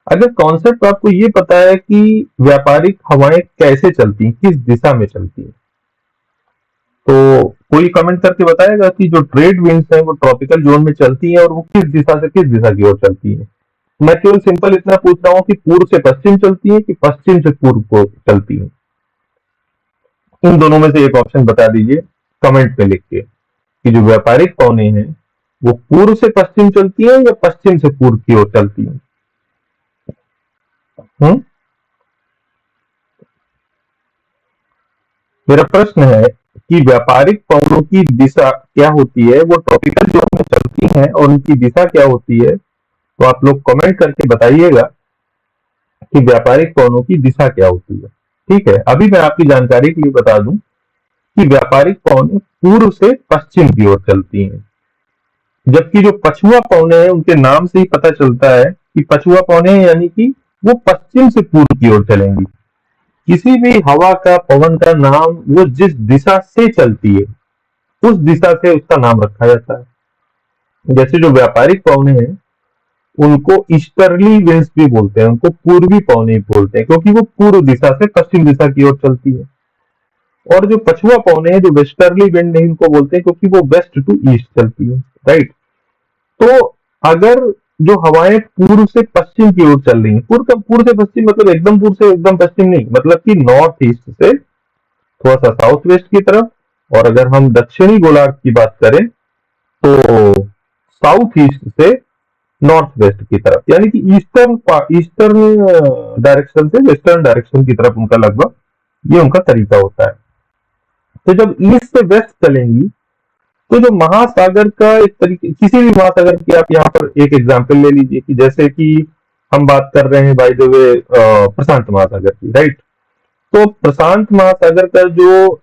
अगर कॉन्सेप्ट आपको ये पता है कि व्यापारिक हवाएं कैसे चलती हैं, किस दिशा में चलती हैं, तो कोई कमेंट करके बताएगा कि जो ट्रेड विंड्स हैं वो ट्रॉपिकल जोन में चलती हैं और वो किस दिशा से किस दिशा की ओर चलती हैं। मैं केवल सिंपल इतना पूछ रहा हूँ कि पूर्व से पश्चिम चलती है कि पश्चिम से पूर्व को चलती है। इन दोनों में से एक ऑप्शन बता दीजिए कमेंट में लिख के कि जो व्यापारिक पौने हैं वो पूर्व से पश्चिम चलती हैं या पश्चिम से पूर्व की ओर चलती हैं। मेरा प्रश्न है कि व्यापारिक पवनों की दिशा क्या होती है, वो ट्रॉपिकल जोन में चलती हैं और उनकी दिशा क्या होती है। तो आप लोग कमेंट करके बताइएगा कि व्यापारिक पवनों की दिशा क्या होती है। ठीक है, अभी मैं आपकी जानकारी के लिए बता दूं कि व्यापारिक पवनें पूर्व से पश्चिम की ओर चलती हैं, जबकि जो पछुआ पवने हैं उनके नाम से ही पता चलता है कि पछुआ पवने यानी कि वो पश्चिम से पूर्व की ओर चलेंगी। किसी भी हवा का, पवन का नाम वो जिस दिशा से चलती है उस दिशा से उसका नाम रखा जाता है। जैसे जो व्यापारिक पवने हैं उनको ईस्टर्ली विंड्स भी बोलते हैं, उनको पूर्वी पवने बोलते हैं क्योंकि वो पूर्व दिशा से पश्चिम दिशा की ओर चलती है। और जो पछुआ पवने हैं, जो वेस्टर्ली विंड नहीं उनको बोलते हैं क्योंकि वो वेस्ट टू ईस्ट चलती है। राइट। तो अगर जो हवाएं पूर्व से पश्चिम की ओर चल रही हैं, पूर्व से पश्चिम मतलब एकदम पूर्व से एकदम पश्चिम नहीं, मतलब कि नॉर्थ ईस्ट से थोड़ा सा साउथ वेस्ट की तरफ, और अगर हम दक्षिणी गोलार्ध की बात करें तो साउथ ईस्ट से नॉर्थ वेस्ट की तरफ, यानी कि ईस्टर्न ईस्टर्न डायरेक्शन से वेस्टर्न डायरेक्शन की तरफ उनका लगभग ये उनका तरीका होता है। तो जब ईस्ट से वेस्ट चलेंगी तो जो महासागर का एक तरीके, किसी भी महासागर की आप यहाँ पर एक एग्जांपल ले लीजिए कि जैसे कि हम बात कर रहे हैं बाय द वे प्रशांत महासागर की। राइट। तो प्रशांत महासागर का जो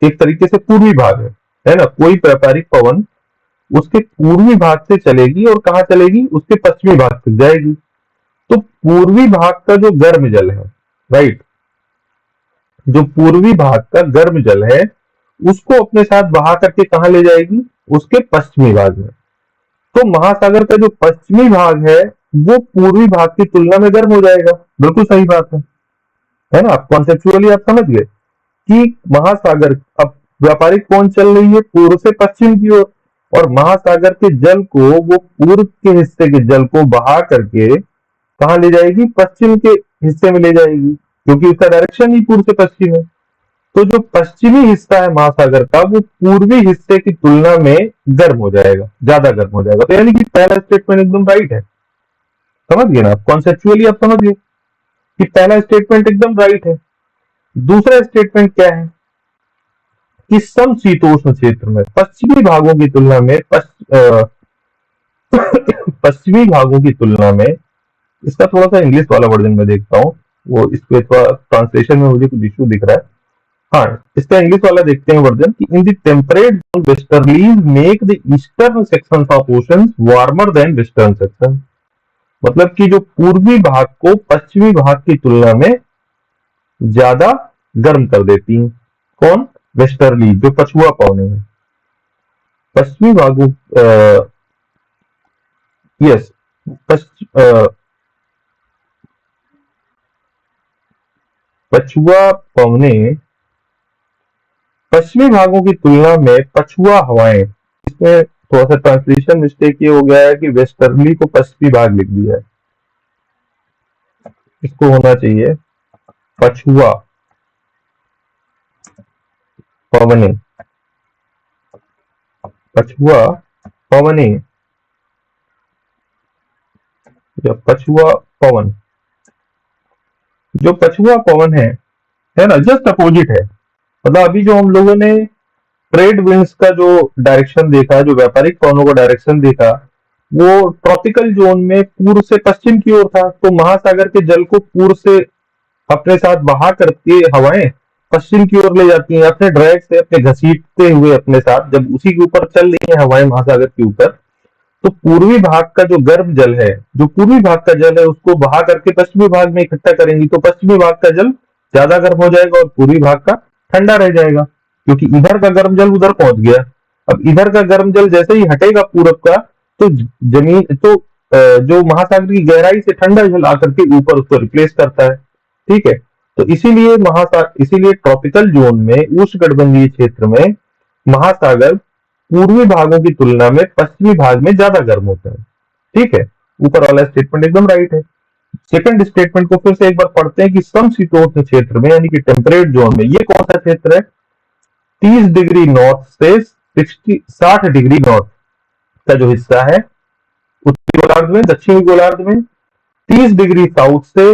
एक तरीके से पूर्वी भाग है ना, कोई व्यापारिक पवन उसके पूर्वी भाग से चलेगी और कहाँ चलेगी, उसके पश्चिमी भाग तक जाएगी। तो पूर्वी भाग का जो गर्म जल है, राइट, जो पूर्वी भाग का गर्म जल है उसको अपने साथ बहा करके कहा ले जाएगी, उसके पश्चिमी भाग में। तो महासागर का जो पश्चिमी भाग है वो पूर्वी भाग की तुलना में गर्म हो जाएगा। बिल्कुल सही बात है ना। आप कॉन्सेप्चुअली आप समझ गए कि महासागर, अब व्यापारिक कौन चल रही है पूर्व से पश्चिम की ओर, और महासागर के जल को वो पूर्व के हिस्से के जल को बहा करके कहा ले जाएगी, पश्चिम के हिस्से में ले जाएगी, क्योंकि उसका डायरेक्शन ही पूर्व से पश्चिम है। तो जो पश्चिमी हिस्सा है महासागर का वो पूर्वी हिस्से की तुलना में गर्म हो जाएगा, ज्यादा गर्म हो जाएगा। तो यानी कि पहला स्टेटमेंट एकदम राइट है। समझ गए ना आप, कॉन्सेप्चुअली आप समझ गए कि पहला स्टेटमेंट एकदम राइट है। दूसरा स्टेटमेंट क्या है कि समशीतोष्ण क्षेत्र में पश्चिमी भागों की तुलना में पश्चिमी भागों की तुलना में, इसका थोड़ा सा इंग्लिश वाला वर्जन में देखता हूँ, वो इसके थोड़ा ट्रांसलेशन में मुझे कुछ इश्यू दिख रहा है। हाँ, इसका इंग्लिश वाला देखते हैं वर्जन कि in the temperate zone westerlies make the eastern section of ocean warmer than western section. मतलब कि जो पूर्वी भाग को पश्चिमी भाग की तुलना में ज्यादा गर्म कर देती हैं। कौन? वेस्टर्ली, जो पछुआ पवने हैं। पश्चिमी भागों यस पछुआ पवने पश्चिमी भागों की तुलना में पछुआ हवाएं, इसमें थोड़ा सा ट्रांसलेशन मिस्टेक ये हो गया है कि वेस्टर्ली को पश्चिमी भाग लिख दिया है, इसको होना चाहिए पछुआ पवने। पछुआ पवने या पछुआ पवन, जो पछुआ पवन है ना, जस्ट अपोजिट है। मतलब अभी जो हम लोगों ने ट्रेड विंड्स का जो डायरेक्शन देखा, जो व्यापारिक पवनों का डायरेक्शन देखा, वो ट्रॉपिकल जोन में पूर्व से पश्चिम की ओर था। तो महासागर के जल को पूर्व से अपने साथ बहा करके हवाएं पश्चिम की ओर ले जाती हैं, अपने ड्रैग से, अपने घसीटते हुए अपने साथ। जब उसी के ऊपर चल रही है हवाएं महासागर के ऊपर, तो पूर्वी भाग का जो गर्म जल है, जो पूर्वी भाग का जल है, उसको बहा करके पश्चिमी भाग में इकट्ठा करेंगी। तो पश्चिमी भाग का जल ज्यादा गर्म हो जाएगा और पूर्वी भाग का ठंडा रह जाएगा, क्योंकि इधर का गर्म जल उधर पहुंच गया। अब इधर का गर्म जल जैसे ही हटेगा पूरब का, तो जमीन तो जो महासागर की गहराई से ठंडा जल आकर के ऊपर उसको रिप्लेस करता है। ठीक है, तो इसीलिए ट्रॉपिकल जोन में उष्णकटिबंधीय क्षेत्र में महासागर पूर्वी भागों की तुलना में पश्चिमी भाग में ज्यादा गर्म होता है। ठीक है, ऊपर वाला स्टेटमेंट एकदम राइट है। सेकंड स्टेटमेंट को फिर से एक बार पढ़ते हैं कि समशीतोष्ण क्षेत्र में यानी कि टेम्परेट जोन में, ये कौन सा क्षेत्र है? 30 डिग्री नॉर्थ से 60 डिग्री नॉर्थ का जो हिस्सा है उत्तरी गोलार्ध में, दक्षिणी गोलार्ध में 30 डिग्री साउथ से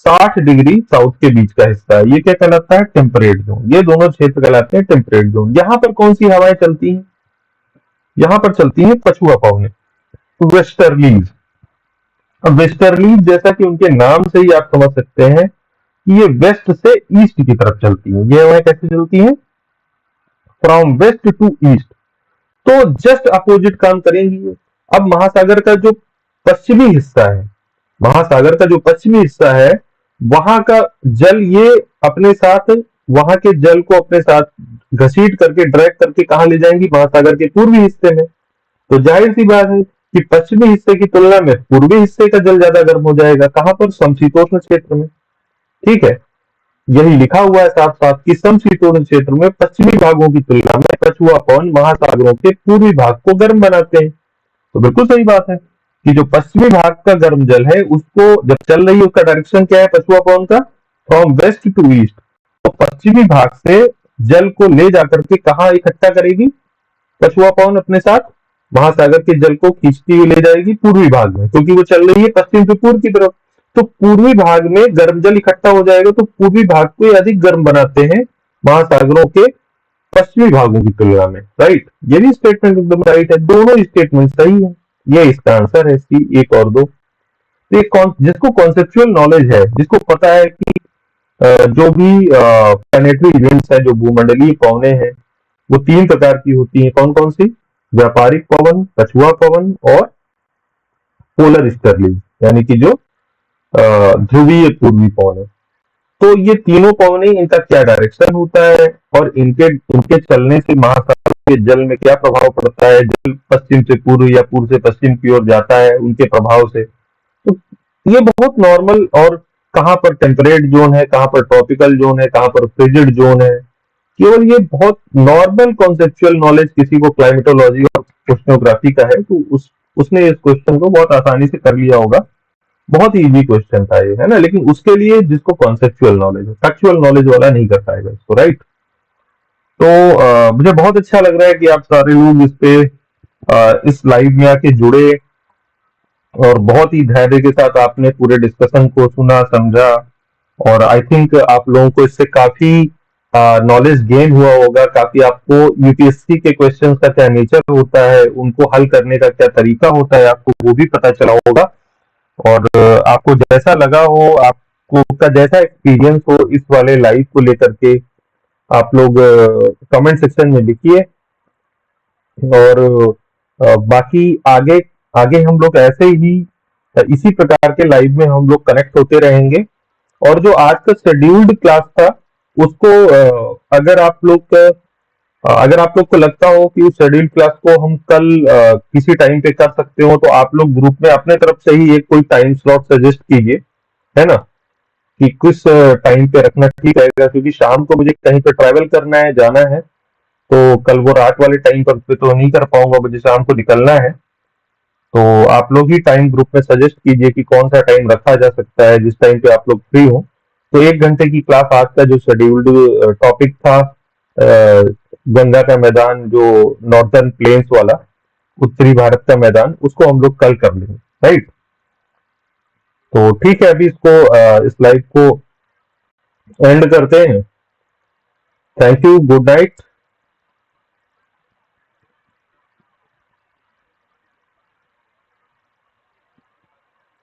60 डिग्री साउथ के बीच का हिस्सा है, ये क्या कहलाता है? Temperate zone. ये दोनों क्षेत्र कहलाते हैं टेम्परेट जोन। यहां पर कौन सी हवाएं चलती हैं? यहां पर चलती है पछुआ पवनें, वेस्टर्लीज। अब वेस्टर्लीज जैसा कि उनके नाम से ही आप समझ सकते हैं कि ये वेस्ट से ईस्ट की तरफ चलती हैं। ये हवाएं कैसे चलती हैं? फ्रॉम वेस्ट टू ईस्ट, तो जस्ट अपोजिट काम करेंगी। अब महासागर का जो पश्चिमी हिस्सा है, महासागर का जो पश्चिमी हिस्सा है, वहां का जल ये अपने साथ, वहां के जल को अपने साथ घसीट करके ड्रैग करके कहां ले जाएंगी? महासागर के पूर्वी हिस्से में। तो जाहिर सी बात है कि पश्चिमी हिस्से की तुलना में पूर्वी हिस्से का जल ज्यादा गर्म हो जाएगा। कहां पर? समशीतोष्ण क्षेत्र में। ठीक है, यही लिखा हुआ है साफ साफ कि समशीतोष्ण क्षेत्र में पश्चिमी भागों की तुलना में पछुआ पवन महासागरों के पूर्वी भाग को गर्म बनाते हैं। तो बिल्कुल सही बात है कि जो पश्चिमी भाग का गर्म जल है उसको जब चल रही है, उसका डायरेक्शन क्या है पछुआ पवन का? From west to east. तो पश्चिमी भाग से जल को ले जाकर के कहा इकट्ठा करेगी पछुआ पवन? अपने साथ महासागर के जल को खींचती हुई ले जाएगी पूर्वी भाग में, क्योंकि वो चल रही है पश्चिम से पूर्व की तरफ। तो पूर्वी भाग में गर्म जल इकट्ठा हो जाएगा, तो पूर्वी भाग को अधिक गर्म बनाते हैं महासागरों के पश्चिमी भागों की तुलना में। राइट, ये भी स्टेटमेंट एकदम राइट है, दोनों स्टेटमेंट सही है। ये इसका आंसर है, सी 1 और 2। तो जिसको कॉन्सेप्चुअल नॉलेज है, जिसको पता है कि जो भी प्लैनेटरी इवेंट्स है, जो भूमंडलीय पवनें हैं, वो 3 प्रकार की होती हैं। कौन कौन सी? व्यापारिक पवन, पछुआ पवन और पोलर स्टर्लिंग, यानी कि जो ध्रुवीय पूर्वी पवन है। तो ये तीनों पवनें, इनका क्या डायरेक्शन होता है और इनके चलने से महासागर के जल में क्या प्रभाव पड़ता है? जल पश्चिम से पूर्व या पूर्व से पश्चिम की ओर जाता है उनके प्रभाव से। तो ये बहुत नॉर्मल, और कहां पर टेम्परेट जोन है, कहां पर ट्रॉपिकल जोन है, कहां पर फ्रिजिड जोन है, केवल ये बहुत नॉर्मल कॉन्सेप्चुअल नॉलेज किसी को क्लाइमेटोलॉजी और ओशनोग्राफी का है तो उसने इस क्वेश्चन को बहुत आसानी से कर लिया होगा। बहुत इजी क्वेश्चन था ये, है ना। लेकिन उसके लिए जिसको कॉन्सेप्चुअल नॉलेज है, फैक्चुअल नॉलेज वाला नहीं कर पाएगा इसको। राइट, तो मुझे बहुत अच्छा लग रहा है कि आप सारे लोग इस पे इस लाइव में आके जुड़े और बहुत ही धैर्य के साथ आपने पूरे डिस्कशन को सुना, समझा, और आई थिंक आप लोगों को इससे काफी नॉलेज गेन हुआ होगा। काफी आपको यूपीएससी के क्वेश्चंस का क्या नेचर होता है, उनको हल करने का क्या तरीका होता है, आपको वो भी पता चला होगा। और आपको जैसा लगा हो, आपको का जैसा एक्सपीरियंस हो इस वाले लाइव को लेकर के, आप लोग कमेंट सेक्शन में लिखिए। और बाकी आगे आगे हम लोग ऐसे ही इसी प्रकार के लाइव में हम लोग कनेक्ट होते रहेंगे। और जो आज का शेड्यूल्ड क्लास था उसको अगर आप लोग को लगता हो कि उस शेड्यूल्ड क्लास को हम कल किसी टाइम पे कर सकते हो, तो आप लोग ग्रुप में अपने तरफ से ही एक कोई टाइम स्लॉट सजेस्ट कीजिए, है ना, कि किस टाइम पे रखना ठीक रहेगा। क्योंकि शाम को मुझे कहीं पे ट्रैवल करना है, जाना है, तो कल वो रात वाले टाइम पर पे तो नहीं कर पाऊंगा, मुझे शाम को निकलना है। तो आप लोग ही टाइम ग्रुप में सजेस्ट कीजिए कि कौन सा टाइम रखा जा सकता है जिस टाइम पे आप लोग फ्री हो। तो 1 घंटे की क्लास आज का जो शेड्यूल्ड टॉपिक था, गंगा का मैदान, जो नॉर्दर्न प्लेन्स वाला, उत्तरी भारत का मैदान, उसको हम लोग कल कर लेंगे। राइट, तो ठीक है, अभी इस लाइव को एंड करते हैं। Thank you, good night.